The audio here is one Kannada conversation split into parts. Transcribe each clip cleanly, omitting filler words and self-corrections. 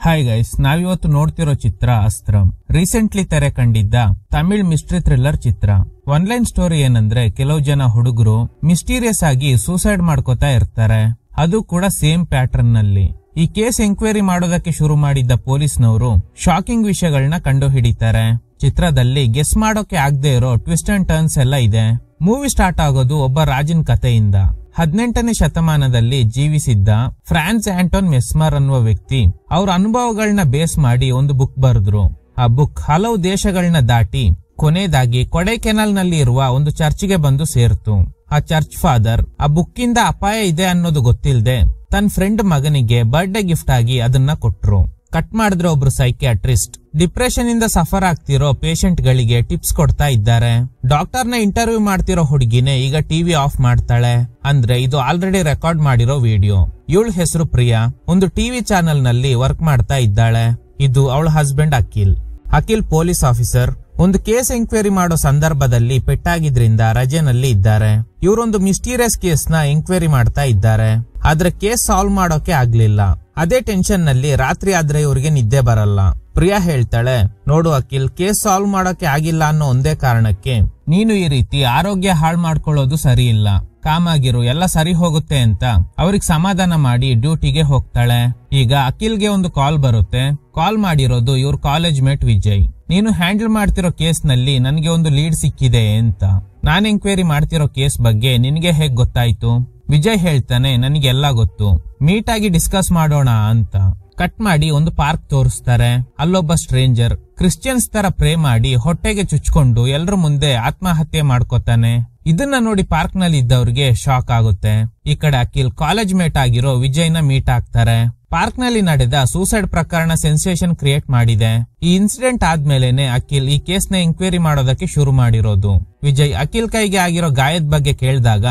ಹಾಯ್ ಗೈಸ್, ನಾವಿವತ್ತು ನೋಡ್ತಿರೋ ಚಿತ್ರ ಅಸ್ತ್ರಂ. ರೀಸೆಂಟ್ಲಿ ತೆರೆ ಕಂಡಿದ್ದ ತಮಿಳ್ ಮಿಸ್ಟ್ರಿ ಥ್ರಿಲ್ಲರ್ ಚಿತ್ರ. ಒನ್ಲೈನ್ ಸ್ಟೋರಿ ಏನಂದ್ರೆ, ಕೆಲವು ಜನ ಹುಡುಗರು ಮಿಸ್ಟೀರಿಯಸ್ ಆಗಿ ಸೂಸೈಡ್ ಮಾಡ್ಕೋತಾ ಇರ್ತಾರೆ, ಅದು ಕೂಡ ಸೇಮ್ ಪ್ಯಾಟರ್ನ್ ನಲ್ಲಿ. ಈ ಕೇಸ್ ಎಂಕ್ವೈರಿ ಮಾಡೋದಕ್ಕೆ ಶುರು ಮಾಡಿದ್ದ ಪೊಲೀಸ್ನವರು ಶಾಕಿಂಗ್ ವಿಷಯಗಳನ್ನ ಕಂಡು ಹಿಡಿತಾರೆ. ಚಿತ್ರದಲ್ಲಿ ಗೆಸ್ ಮಾಡೋಕೆ ಆಗದೆ ಇರೋ ಟ್ವಿಸ್ಟ್ ಅಂಡ್ ಟರ್ನ್ಸ್ ಎಲ್ಲ ಇದೆ. ಮೂವಿ ಸ್ಟಾರ್ಟ್ ಆಗೋದು ಒಬ್ಬ ರಾಜನ್ ಕಥೆಯಿಂದ. 18ನೇ ಶತಮಾನದಲ್ಲಿ ಜೀವಿಸಿದ್ದ ಫ್ರಾನ್ಸ್ ಆಂಟೋನ್ ಮೆಸ್ಮರ್ ಅನ್ನುವ ವ್ಯಕ್ತಿ ಅವ್ರ ಅನುಭವಗಳನ್ನ ಬೇಸ್ ಮಾಡಿ ಒಂದು ಬುಕ್ ಬರೆದ್ರು. ಆ ಬುಕ್ ಹಲವು ದೇಶಗಳನ್ನ ದಾಟಿ ಕೊನೆಯದಾಗಿ ಕೊಡೈಕೆನಾಲ್ ನಲ್ಲಿ ಇರುವ ಒಂದು ಚರ್ಚ್ಗೆ ಬಂದು ಸೇರ್ತು. ಆ ಚರ್ಚ್ ಫಾದರ್ ಆ ಬುಕ್ ಇಂದ ಅಪಾಯ ಇದೆ ಅನ್ನೋದು ಗೊತ್ತಿಲ್ಲದೆ ತನ್ನ ಫ್ರೆಂಡ್ ಮಗನಿಗೆ ಬರ್ಡೇ ಗಿಫ್ಟ್ ಆಗಿ ಅದನ್ನ ಕೊಟ್ರು. ಕಟ್ ಮಾಡಿದ್ರೆ ಒಬ್ರು ಸೈಕಿಯಾಟ್ರಿಸ್ಟ್ ಡಿಪ್ರೆಷನ್ ಇಂದ ಸಫರ್ ಆಗ್ತಿರೋ ಪೇಷಂಟ್ ಗಳಿಗೆ ಟಿಪ್ಸ್ ಕೊಡ್ತಾ ಇದ್ದಾರೆ. ಡಾಕ್ಟರ್ನ ಇಂಟರ್ವ್ಯೂ ಮಾಡ್ತಿರೋ ಹುಡುಗಿನೇ ಈಗ ಟಿವಿ ಆಫ್ ಮಾಡ್ತಾಳೆ. ಅಂದ್ರೆ ಇದು ಆಲ್ರೆಡಿ ರೆಕಾರ್ಡ್ ಮಾಡಿರೋ ವಿಡಿಯೋ. ಇವಳ ಹೆಸರು ಪ್ರಿಯಾ, ಒಂದು ಟಿವಿ ಚಾನೆಲ್ ನಲ್ಲಿ ವರ್ಕ್ ಮಾಡ್ತಾ ಇದ್ದಾಳೆ. ಇದು ಅವಳ ಹಸ್ಬೆಂಡ್ ಅಖಿಲ್ ಪೊಲೀಸ್ ಆಫೀಸರ್. ಒಂದು ಕೇಸ್ ಎಂಕ್ವೈರಿ ಮಾಡೋ ಸಂದರ್ಭದಲ್ಲಿ ಪೆಟ್ಟಾಗಿದ್ರಿಂದ ರಜೆನಲ್ಲಿ ಇದ್ದಾರೆ. ಇವರೊಂದು ಮಿಸ್ಟೀರಿಯಸ್ ಕೇಸ್ ನ ಎಂಕ್ವೈರಿ ಮಾಡ್ತಾ ಇದ್ದಾರೆ, ಆದ್ರೆ ಕೇಸ್ ಸಾಲ್ವ್ ಮಾಡೋಕೆ ಆಗ್ಲಿಲ್ಲ. ಅದೇ ಟೆನ್ಷನ್ ನಲ್ಲಿ ರಾತ್ರಿ ಆದ್ರೆ ಇವ್ರಿಗೆ ನಿದ್ದೆ ಬರಲ್ಲ. ಪ್ರಿಯಾ ಹೇಳ್ತಾಳೆ, ನೋಡು ಅಖಿಲ್, ಕೇಸ್ ಸಾಲ್ವ್ ಮಾಡೋಕೆ ಆಗಿಲ್ಲ ಅನ್ನೋ ಒಂದೇ ಕಾರಣಕ್ಕೆ ನೀನು ಈ ರೀತಿ ಆರೋಗ್ಯ ಹಾಳು ಮಾಡ್ಕೊಳ್ಳೋದು ಸರಿ ಇಲ್ಲ, ಕಾಮಾಗಿರು, ಎಲ್ಲ ಸರಿ ಹೋಗುತ್ತೆ ಅಂತ ಅವ್ರಿಗೆ ಸಮಾಧಾನ ಮಾಡಿ ಡ್ಯೂಟಿಗೆ ಹೋಗ್ತಾಳೆ. ಈಗ ಅಖಿಲ್ಗೆ ಒಂದು ಕಾಲ್ ಬರುತ್ತೆ. ಕಾಲ್ ಮಾಡಿರೋದು ಇವ್ರ ಕಾಲೇಜ್ ಮೇಟ್ ವಿಜಯ್. ನೀನು ಹ್ಯಾಂಡಲ್ ಮಾಡ್ತಿರೋ ಕೇಸ್ ನಲ್ಲಿ ನನಗೆ ಒಂದು ಲೀಡ್ ಸಿಕ್ಕಿದೆ ಅಂತ. ನಾನ್ ಎಂಕ್ವೈರಿ ಮಾಡ್ತಿರೋ ಕೇಸ್ ಬಗ್ಗೆ ನಿನಗೆ ಹೇಗ್ ಗೊತ್ತಾಯ್ತು? ವಿಜಯ್ ಹೇಳ್ತಾನೆ, ನನಗೆಲ್ಲ ಗೊತ್ತು, ಮೀಟ್ ಆಗಿ ಡಿಸ್ಕಸ್ ಮಾಡೋಣ ಅಂತ. ಕಟ್ ಮಾಡಿ ಒಂದು ಪಾರ್ಕ್ ತೋರಿಸ್ತಾರೆ. ಅಲ್ಲೊಬ್ಬ ಸ್ಟ್ರೇಂಜರ್ ಕ್ರಿಶ್ಚಿಯನ್ಸ್ ತರ ಪ್ರೇ ಮಾಡಿ ಹೊಟ್ಟೆಗೆ ಚುಚ್ಕೊಂಡು ಎಲ್ರ ಮುಂದೆ ಆತ್ಮಹತ್ಯೆ ಮಾಡ್ಕೋತಾನೆ. ಇದನ್ನ ನೋಡಿ ಪಾರ್ಕ್ ನಲ್ಲಿ ಇದ್ದವ್ರಿಗೆ ಶಾಕ್ ಆಗುತ್ತೆ. ಈ ಕಡೆ ಅಖಿಲ್ ಕಾಲೇಜ್ ಮೇಟ್ ಆಗಿರೋ ವಿಜಯ್ನ ಮೀಟ್ ಆಗ್ತಾರೆ. ಪಾರ್ಕ್ ನಲ್ಲಿ ನಡೆದ ಸೂಸೈಡ್ ಪ್ರಕರಣ ಸೆನ್ಸೇಷನ್ ಕ್ರಿಯೇಟ್ ಮಾಡಿದೆ. ಈ ಇನ್ಸಿಡೆಂಟ್ ಆದ್ಮೇಲೆನೆ ಅಖಿಲ್ ಈ ಕೇಸ್ ನ ಎಂಕ್ವೈರಿ ಮಾಡೋದಕ್ಕೆ ಶುರು ಮಾಡಿರೋದು. ವಿಜಯ್ ಅಖಿಲ್ ಕೈಗೆ ಆಗಿರೋ ಗಾಯದ ಬಗ್ಗೆ ಕೇಳಿದಾಗ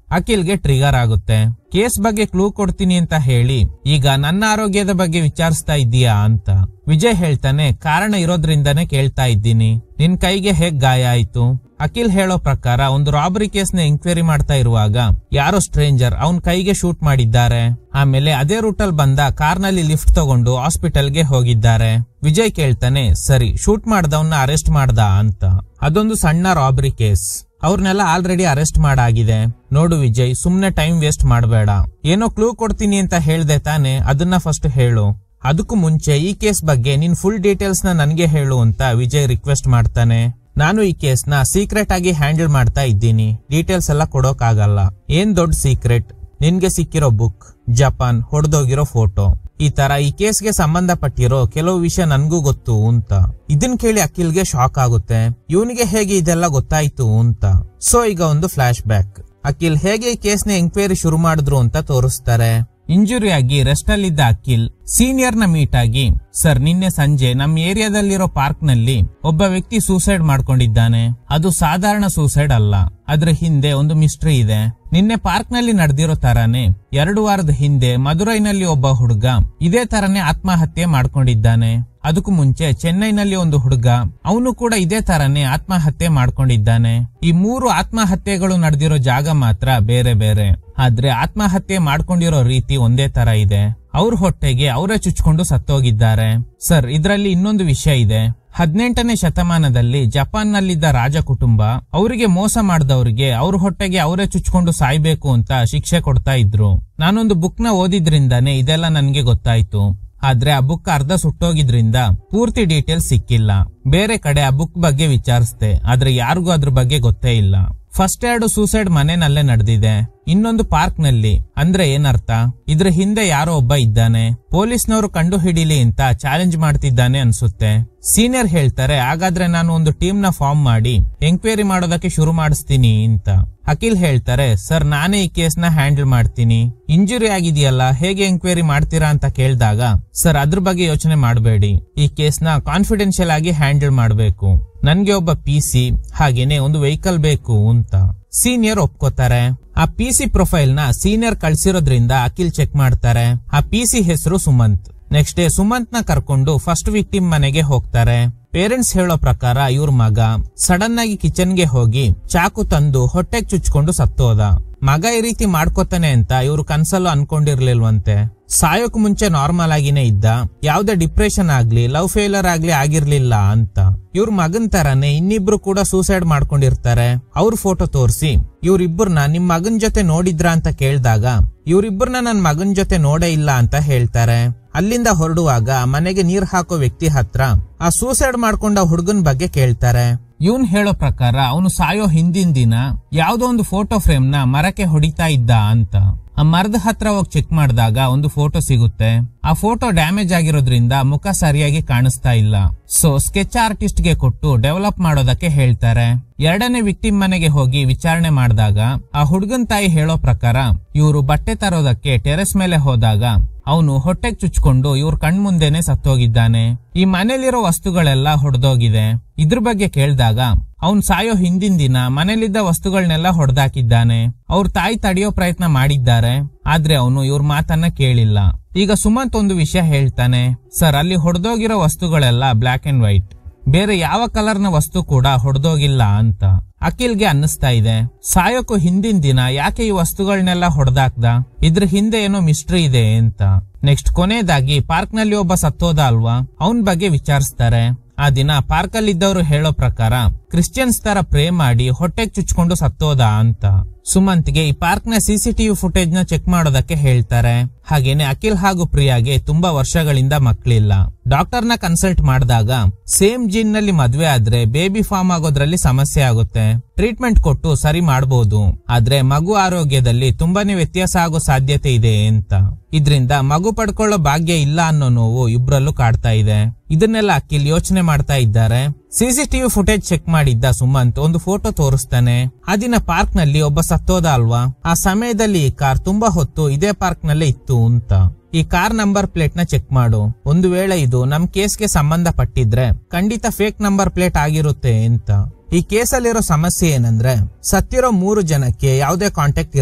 ಅಖಿಲ್ಗೆ ಟ್ರಿಗರ್ ಆಗುತ್ತೆ. ಕೇಸ್ ಬಗ್ಗೆ ಕ್ಲೂ ಕೊಡ್ತೀನಿ ಅಂತ ಹೇಳಿ ಈಗ ನನ್ನ ಆರೋಗ್ಯದ ಬಗ್ಗೆ ವಿಚಾರಿಸ್ತಾ ಇದ್ದೀಯಾ ಅಂತ. ವಿಜಯ್ ಹೇಳ್ತಾನೆ, ಕಾರಣ ಇರೋದ್ರಿಂದಾನೇ ಕೇಳ್ತಾ ಇದ್ದೀನಿ. ನಿನ್ ಕೈಗೆ ಹೇಗ್ ಗಾಯ ಆಯ್ತು? ಅಖಿಲ್ ಹೇಳೋ ಪ್ರಕಾರ ಒಂದು ರಾಬರಿ ಕೇಸ್ ನ ಎಂಕ್ವೈರಿ ಮಾಡ್ತಾ ಇರುವಾಗ ಯಾರೋ ಸ್ಟ್ರೇಂಜರ್ ಅವನ್ ಕೈಗೆ ಶೂಟ್ ಮಾಡಿದ್ದಾರೆ. ಆಮೇಲೆ ಅದೇ ರೂಟಲ್ ಬಂದ ಕಾರ್ ನಲ್ಲಿ ಲಿಫ್ಟ್ ತಗೊಂಡು ಹಾಸ್ಪಿಟಲ್ಗೆ ಹೋಗಿದ್ದಾರೆ. ವಿಜಯ್ ಕೇಳ್ತಾನೆ, ಸರಿ, ಶೂಟ್ ಮಾಡ್ದವನ್ನ ಅರೆಸ್ಟ್ ಮಾಡ್ದ ಅಂತ. ಅದೊಂದು ಸಣ್ಣ ರಾಬರಿ ಕೇಸ್, ಅವ್ರನ್ನೆಲ್ಲ ಆಲ್ರೆಡಿ ಅರೆಸ್ಟ್ ಮಾಡಾಗಿದೆ. ನೋಡು ವಿಜಯ್, ಸುಮ್ನೆ ಟೈಮ್ ವೇಸ್ಟ್ ಮಾಡಬೇಡ. ಏನೋ ಕ್ಲೂ ಕೊಡ್ತೀನಿ ಅಂತ ಹೇಳ್ದೆ ತಾನೆ, ಅದನ್ನ ಫಸ್ಟ್ ಹೇಳು. ಅದಕ್ಕೂ ಮುಂಚೆ ಈ ಕೇಸ್ ಬಗ್ಗೆ ನಿನ್ ಫುಲ್ ಡೀಟೇಲ್ಸ್ ನ ನನ್ಗೆ ಹೇಳು ಅಂತ ವಿಜಯ್ ರಿಕ್ವೆಸ್ಟ್ ಮಾಡ್ತಾನೆ. ನಾನು ಈ ಕೇಸ್ ನ ಸೀಕ್ರೆಟ್ ಆಗಿ ಹ್ಯಾಂಡಲ್ ಮಾಡ್ತಾ ಇದ್ದೀನಿ, ಡೀಟೇಲ್ಸ್ ಎಲ್ಲ ಕೊಡೋಕ್ ಆಗಲ್ಲ. ಏನ್ ದೊಡ್ಡ ಸೀಕ್ರೆಟ್? ನಿನ್ಗೆ ಸಿಕ್ಕಿರೋ ಬುಕ್, ಜಪಾನ್, ಹೊಡೆದೋಗಿರೋ ಫೋಟೋ, ಈ ತರ ಈ ಕೇಸ್ಗೆ ಸಂಬಂಧಪಟ್ಟಿರೋ ಕೆಲವು ವಿಷಯ ನನ್ಗೂ ಗೊತ್ತು ಅಂತ. ಇದನ್ ಕೇಳಿ ಅಖಿಲ್ಗೆ ಶಾಕ್ ಆಗುತ್ತೆ. ಇವನಿಗೆ ಹೇಗೆ ಇದೆಲ್ಲ ಗೊತ್ತಾಯ್ತು ಅಂತ. ಸೊ ಈಗ ಒಂದು ಫ್ಲಾಶ್ ಬ್ಯಾಕ್. ಅಖಿಲ್ ಹೇಗೆ ಈ ಕೇಸ್ ನ ಎಂಕ್ವೈರಿ ಶುರು ಮಾಡಿದ್ರು ಅಂತ ತೋರಿಸ್ತಾರೆ. ಇಂಜುರಿ ಆಗಿ ರೆಸ್ಟ್ ಅಲ್ಲಿದ್ದ ಅಖಿಲ್ ಸೀನಿಯರ್ ನ ಮೀಟ್ ಆಗಿ, ಸರ್, ನಿನ್ನೆ ಸಂಜೆ ನಮ್ಮ ಏರಿಯಾದಲ್ಲಿರೋ ಪಾರ್ಕ್ ನಲ್ಲಿ ಒಬ್ಬ ವ್ಯಕ್ತಿ ಸೂಸೈಡ್ ಮಾಡ್ಕೊಂಡಿದ್ದಾನೆ. ಅದು ಸಾಧಾರಣ ಸೂಸೈಡ್ ಅಲ್ಲ, ಅದ್ರ ಹಿಂದೆ ಒಂದು ಮಿಸ್ಟ್ರಿ ಇದೆ. ನಿನ್ನೆ ಪಾರ್ಕ್ ನಲ್ಲಿ ನಡೆದಿರೋ ತರಾನೇ 2 ವಾರದ ಹಿಂದೆ ಮದುರೈನಲ್ಲಿ ಒಬ್ಬ ಹುಡುಗ ಇದೇ ತರನೇ ಆತ್ಮಹತ್ಯೆ ಮಾಡ್ಕೊಂಡಿದ್ದಾನೆ. ಅದಕ್ಕೂ ಮುಂಚೆ ಚೆನ್ನೈನಲ್ಲಿ ಒಂದು ಹುಡುಗ, ಅವನು ಕೂಡ ಇದೇ ತರನೇ ಆತ್ಮಹತ್ಯೆ ಮಾಡ್ಕೊಂಡಿದ್ದಾನೆ. ಈ 3 ಆತ್ಮಹತ್ಯೆಗಳು ನಡೆದಿರೋ ಜಾಗ ಮಾತ್ರ ಬೇರೆ ಬೇರೆ, ಆದ್ರೆ ಆತ್ಮಹತ್ಯೆ ಮಾಡ್ಕೊಂಡಿರೋ ರೀತಿ ಒಂದೇ ತರ ಇದೆ. ಅವ್ರ ಹೊಟ್ಟೆಗೆ ಅವರೇ ಚುಚ್ಕೊಂಡು ಸತ್ತೋಗಿದ್ದಾರೆ. ಸರ್, ಇದರಲ್ಲಿ ಇನ್ನೊಂದು ವಿಷಯ ಇದೆ. 18ನೇ ಶತಮಾನದಲ್ಲಿ ಜಪಾನ್ ನಲ್ಲಿದ್ದ ರಾಜ ಕುಟುಂಬ ಅವರಿಗೆ ಮೋಸ ಮಾಡಿದವರಿಗೆ ಅವ್ರ ಹೊಟ್ಟೆಗೆ ಅವರೇ ಚುಚ್ಕೊಂಡು ಸಾಯ್ಬೇಕು ಅಂತ ಶಿಕ್ಷೆ ಕೊಡ್ತಾ ಇದ್ರು. ನಾನೊಂದು ಬುಕ್ ನ ಓದಿದ್ರಿಂದಾನೇ ಇದೆಲ್ಲ ನನ್ಗೆ ಗೊತ್ತಾಯ್ತು. ಆದ್ರೆ ಆ ಬುಕ್ ಅರ್ಧ ಸುಟ್ಟೋಗಿದ್ರಿಂದ ಪೂರ್ತಿ ಡೀಟೇಲ್ಸ್ ಸಿಕ್ಕಿಲ್ಲ. ಬೇರೆ ಕಡೆ ಆ ಬುಕ್ ಬಗ್ಗೆ ವಿಚಾರಿಸ್ದೆ, ಆದ್ರೆ ಯಾರಿಗೂ ಅದ್ರ ಬಗ್ಗೆ ಗೊತ್ತೇ ಇಲ್ಲ. ಫಸ್ಟ್ 2 ಸೂಸೈಡ್ ಮನೆಯಲ್ಲೇ ನಡೆದಿದೆ, ಇನ್ನೊಂದು ಪಾರ್ಕ್ ನಲ್ಲಿ. ಅಂದ್ರೆ ಏನರ್ಥ? ಇದ್ರ ಹಿಂದೆ ಯಾರೋ ಒಬ್ಬ ಇದ್ದಾನೆ, ಪೊಲೀಸ್ನವರು ಕಂಡು ಹಿಡೀಲಿ ಅಂತ ಚಾಲೆಂಜ್ ಮಾಡ್ತಿದ್ದಾನೆ ಅನ್ಸುತ್ತೆ. ಸೀನಿಯರ್ ಹೇಳ್ತಾರೆ, ಹಾಗಾದ್ರೆ ನಾನು ಒಂದು ಟೀಮ್ ನ ಫಾರ್ಮ್ ಮಾಡಿ ಎಂಕ್ವೈರಿ ಮಾಡೋದಕ್ಕೆ ಶುರು ಮಾಡಿಸ್ತೀನಿ ಅಂತ. ಅಖಿಲ್ ಹೇಳ್ತಾರೆ, ಸರ್, ನಾನೇ ಈ ಕೇಸ್ ನ ಹ್ಯಾಂಡಲ್ ಮಾಡ್ತೀನಿ. ಇಂಜುರಿ ಆಗಿದೆಯಲ್ಲ, ಹೇಗೆ ಎಂಕ್ವೈರಿ ಮಾಡ್ತೀರಾ ಅಂತ ಕೇಳಿದಾಗ, ಸರ್, ಅದ್ರ ಬಗ್ಗೆ ಯೋಚನೆ ಮಾಡಬೇಡಿ, ಈ ಕೇಸ್ ನ ಕಾನ್ಫಿಡೆನ್ಶಿಯಲ್ ಆಗಿ ಹ್ಯಾಂಡಲ್ ಮಾಡಬೇಕು. ನನ್ಗೆ ಒಬ್ಬ PC ಹಾಗೇನೆ ಒಂದು ವೆಹಿಕಲ್ ಬೇಕು ಅಂತ. ಸೀನಿಯರ್ ಒಪ್ಕೋತಾರೆ. ಆ PC ಪ್ರೊಫೈಲ್ ನ ಸೀನಿಯರ್ ಕಳ್ಸಿರೋದ್ರಿಂದ ಅಖಿಲ್ ಚೆಕ್ ಮಾಡ್ತಾರೆ. ಆ PC ಹೆಸರು ಸುಮಂತ್. ನೆಕ್ಸ್ಟ್ ಡೇ ಸುಮಂತ್ ನ ಕರ್ಕೊಂಡು ಫಸ್ಟ್ ವಿಕ್ಟಿಮ್ ಮನೆಗೆ ಹೋಗ್ತಾರೆ. ಪೇರೆಂಟ್ಸ್ ಹೇಳೋ ಪ್ರಕಾರ ಇವ್ರ ಮಗ ಸಡನ್ ಆಗಿ ಕಿಚನ್ ಗೆ ಹೋಗಿ ಚಾಕು ತಂದು ಹೊಟ್ಟೆಗೆ ಚುಚ್ಕೊಂಡು ಸತ್ತೋದ. ಮಗ ಈ ರೀತಿ ಮಾಡ್ಕೋತಾನೆ ಅಂತ ಇವ್ರು ಕನ್ಸಲ್ಲೂ ಅನ್ಕೊಂಡಿರ್ಲಿಲ್ವಂತೆ. ಸಾಯೋಕ್ ಮುಂಚೆ ನಾರ್ಮಲ್ ಆಗಿನೇ ಇದ್ದ, ಯಾವ್ದೇ ಡಿಪ್ರೆಷನ್ ಆಗ್ಲಿ ಲವ್ ಫೇಲರ್ ಆಗ್ಲಿ ಆಗಿರ್ಲಿಲ್ಲ ಅಂತ. ಇವ್ರ ಮಗನ್ ತರಾನೇ ಇನ್ನಿಬ್ರು ಕೂಡ ಸೂಸೈಡ್ ಮಾಡ್ಕೊಂಡಿರ್ತಾರೆ. ಅವ್ರ ಫೋಟೋ ತೋರಿಸಿ ಇವ್ರಿಬ್ಬರನ್ನ ನಿಮ್ ಮಗನ್ ಜೊತೆ ನೋಡಿದ್ರ ಅಂತ ಕೇಳ್ದಾಗ ಇವ್ರಿಬ್ಬರನ್ನ ನನ್ ಮಗನ್ ಜೊತೆ ನೋಡೇ ಇಲ್ಲ ಅಂತ ಹೇಳ್ತಾರೆ. ಅಲ್ಲಿಂದ ಹೊರಡುವಾಗ ಮನೆಗೆ ನೀರ್ ಹಾಕೋ ವ್ಯಕ್ತಿ ಹತ್ರ ಆ ಸೂಸೈಡ್ ಮಾಡ್ಕೊಂಡ ಹುಡುಗನ್ ಬಗ್ಗೆ ಕೇಳ್ತಾರೆ. ಇವನ್ ಹೇಳೋ ಪ್ರಕಾರ ಅವನು ಸಾಯೋ ಹಿಂದಿನ ದಿನ ಯಾವ್ದೋ ಒಂದು ಫೋಟೋ ಫ್ರೇಮ್ ನ ಮರಕ್ಕೆ ಹೊಡಿತಾ ಇದ್ದ ಅಂತ. ಆ ಮರದ ಹತ್ರ ಹೋಗಿ ಚೆಕ್ ಮಾಡಿದಾಗ ಒಂದು ಫೋಟೋ ಸಿಗುತ್ತೆ. ಆ ಫೋಟೋ ಡ್ಯಾಮೇಜ್ ಆಗಿರೋದ್ರಿಂದ ಮುಖ ಸರಿಯಾಗಿ ಕಾಣಿಸ್ತಾ ಇಲ್ಲ. ಸೊ ಸ್ಕೆಚ್ ಆರ್ಟಿಸ್ಟ್ ಗೆ ಕೊಟ್ಟು ಡೆವಲಪ್ ಮಾಡೋದಕ್ಕೆ ಹೇಳ್ತಾರೆ. ಎರಡನೇ ವಿಕ್ಟಿಮ್ ಮನೆಗೆ ಹೋಗಿ ವಿಚಾರಣೆ ಮಾಡಿದಾಗ ಆ ಹುಡುಗನ್ ತಾಯಿ ಹೇಳೋ ಪ್ರಕಾರ ಇವರು ಬಟ್ಟೆ ತರೋದಕ್ಕೆ ಟೆರೆಸ್ ಮೇಲೆ ಹೋದಾಗ ಅವನು ಹೊಟ್ಟೆಗೆ ಚುಚ್ಕೊಂಡು ಇವ್ರ ಕಣ್ಮುಂದೆನೆ ಸತ್ತೋಗಿದ್ದಾನೆ. ಈ ಮನೇಲಿರೋ ವಸ್ತುಗಳೆಲ್ಲ ಹೊಡೆದೋಗಿದೆ. ಇದ್ರ ಬಗ್ಗೆ ಕೇಳಿದಾಗ ಅವನ್ ಸಾಯೋ ಹಿಂದಿನ ದಿನ ಮನೇಲಿದ್ದ ವಸ್ತುಗಳನ್ನೆಲ್ಲ ಹೊಡೆದಾಕಿದ್ದಾನೆ. ಅವ್ರ ತಾಯಿ ತಡೆಯೋ ಪ್ರಯತ್ನ ಮಾಡಿದ್ದಾರೆ, ಆದ್ರೆ ಅವನು ಇವ್ರ ಮಾತನ್ನ ಕೇಳಿಲ್ಲ. ಈಗ ಸುಮಂತ್ ಒಂದು ವಿಷಯ ಹೇಳ್ತಾನೆ, ಸರ್ ಅಲ್ಲಿ ಹೊಡೆದೋಗಿರೋ ವಸ್ತುಗಳೆಲ್ಲ ಬ್ಲಾಕ್ ಅಂಡ್ ವೈಟ್, ಬೇರೆ ಯಾವ ಕಲರ್ನ ವಸ್ತು ಕೂಡ ಹೊಡೆದೋಗಿಲ್ಲ ಅಂತ. ಅಖಿಲ್ಗೆ ಅನ್ನಿಸ್ತಾ ಇದೆ ಸಾಯೋಕು ಹಿಂದಿನ ದಿನ ಯಾಕೆ ಈ ವಸ್ತುಗಳನ್ನೆಲ್ಲ ಹೊಡೆದಾಕ್ದ, ಇದ್ರ ಹಿಂದೆ ಏನೋ ಮಿಸ್ಟ್ರಿ ಇದೆ ಅಂತ. ನೆಕ್ಸ್ಟ್ ಕೊನೆಯದಾಗಿ ಪಾರ್ಕ್ ನಲ್ಲಿ ಒಬ್ಬ ಸತ್ತೋದ ಅಲ್ವಾ, ಅವನ್ ಬಗ್ಗೆ ವಿಚಾರಿಸ್ತಾರೆ. ಆ ದಿನ ಪಾರ್ಕ್ ಅಲ್ಲಿ ಇದ್ದವರು ಹೇಳೋ ಪ್ರಕಾರ ಕ್ರಿಶ್ಚಿಯನ್ಸ್ ತರ ಪ್ರೇ ಮಾಡಿ ಹೊಟ್ಟೆಗೆ ಚುಚ್ಕೊಂಡು ಸತ್ತೋದ ಅಂತ. ಸುಮಂತ್ಗೆ ಈ ಪಾರ್ಕ್ ನ ಸಿಸಿಟಿವಿ ಫುಟೇಜ್ ನ ಚೆಕ್ ಮಾಡೋದಕ್ಕೆ ಹೇಳ್ತಾರೆ. ಹಾಗೇನೆ ಅಖಿಲ್ ಹಾಗೂ ಪ್ರಿಯಾಗೆ ತುಂಬಾ ವರ್ಷಗಳಿಂದ ಮಕ್ಕಳಿಲ್ಲ. ಡಾಕ್ಟರ್ ನ ಕನ್ಸಲ್ಟ್ ಮಾಡಿದಾಗ ಸೇಮ್ ಜೀನ್ ನಲ್ಲಿ ಮದ್ವೆ ಆದ್ರೆ ಬೇಬಿ ಫಾರ್ಮ್ ಆಗೋದ್ರಲ್ಲಿ ಸಮಸ್ಯೆ ಆಗುತ್ತೆ, ಟ್ರೀಟ್ಮೆಂಟ್ ಕೊಟ್ಟು ಸರಿ ಮಾಡಬಹುದು, ಆದ್ರೆ ಮಗು ಆರೋಗ್ಯದಲ್ಲಿ ತುಂಬಾನೇ ವ್ಯತ್ಯಾಸ ಆಗೋ ಸಾಧ್ಯತೆ ಇದೆ ಅಂತ. ಇದ್ರಿಂದ ಮಗು ಪಡ್ಕೊಳ್ಳೋ ಭಾಗ್ಯ ಇಲ್ಲ ಅನ್ನೋ ನೋವು ಇಬ್ರಲ್ಲೂ ಕಾಡ್ತಾ ಇದೆ. ಇದನ್ನೆಲ್ಲ ಅಖಿಲ್ ಯೋಚನೆ ಮಾಡ್ತಾ ಇದ್ದಾರೆ. ಸಿಸಿಟಿವಿ ಫುಟೇಜ್ ಚೆಕ್ ಮಾಡಿದ್ದ ಸುಮಂತ್ ಒಂದು ಫೋಟೋ ತೋರಿಸ್ತಾನೆ. ಆ ದಿನ ಪಾರ್ಕ್ ನಲ್ಲಿ ಒಬ್ಬ ಸತ್ತೋದ ಅಲ್ವಾ, ಆ ಸಮಯದಲ್ಲಿ ಈ ಕಾರ್ ತುಂಬಾ ಹೊತ್ತು ಇದೇ ಪಾರ್ಕ್ ನಲ್ಲೇ ಇತ್ತು ಅಂತ. ಈ ಕಾರ್ ನಂಬರ್ ಪ್ಲೇಟ್ ನ ಚೆಕ್ ಮಾಡು, ಒಂದು ವೇಳೆ ಇದು ನಮ್ ಕೇಸ್ಗೆ ಸಂಬಂಧ ಪಟ್ಟಿದ್ರೆ ಖಂಡಿತ ಫೇಕ್ ನಂಬರ್ ಪ್ಲೇಟ್ ಆಗಿರುತ್ತೆ ಅಂತ. ಈ ಕೇಸಲ್ಲಿರೋ ಸಮಸ್ಯೆ ಏನಂದ್ರೆ ಸತ್ತಿರೋ 3 ಜನಕ್ಕೆ ಯಾವುದೇ ಕಾಂಟ್ಯಾಕ್ಟ್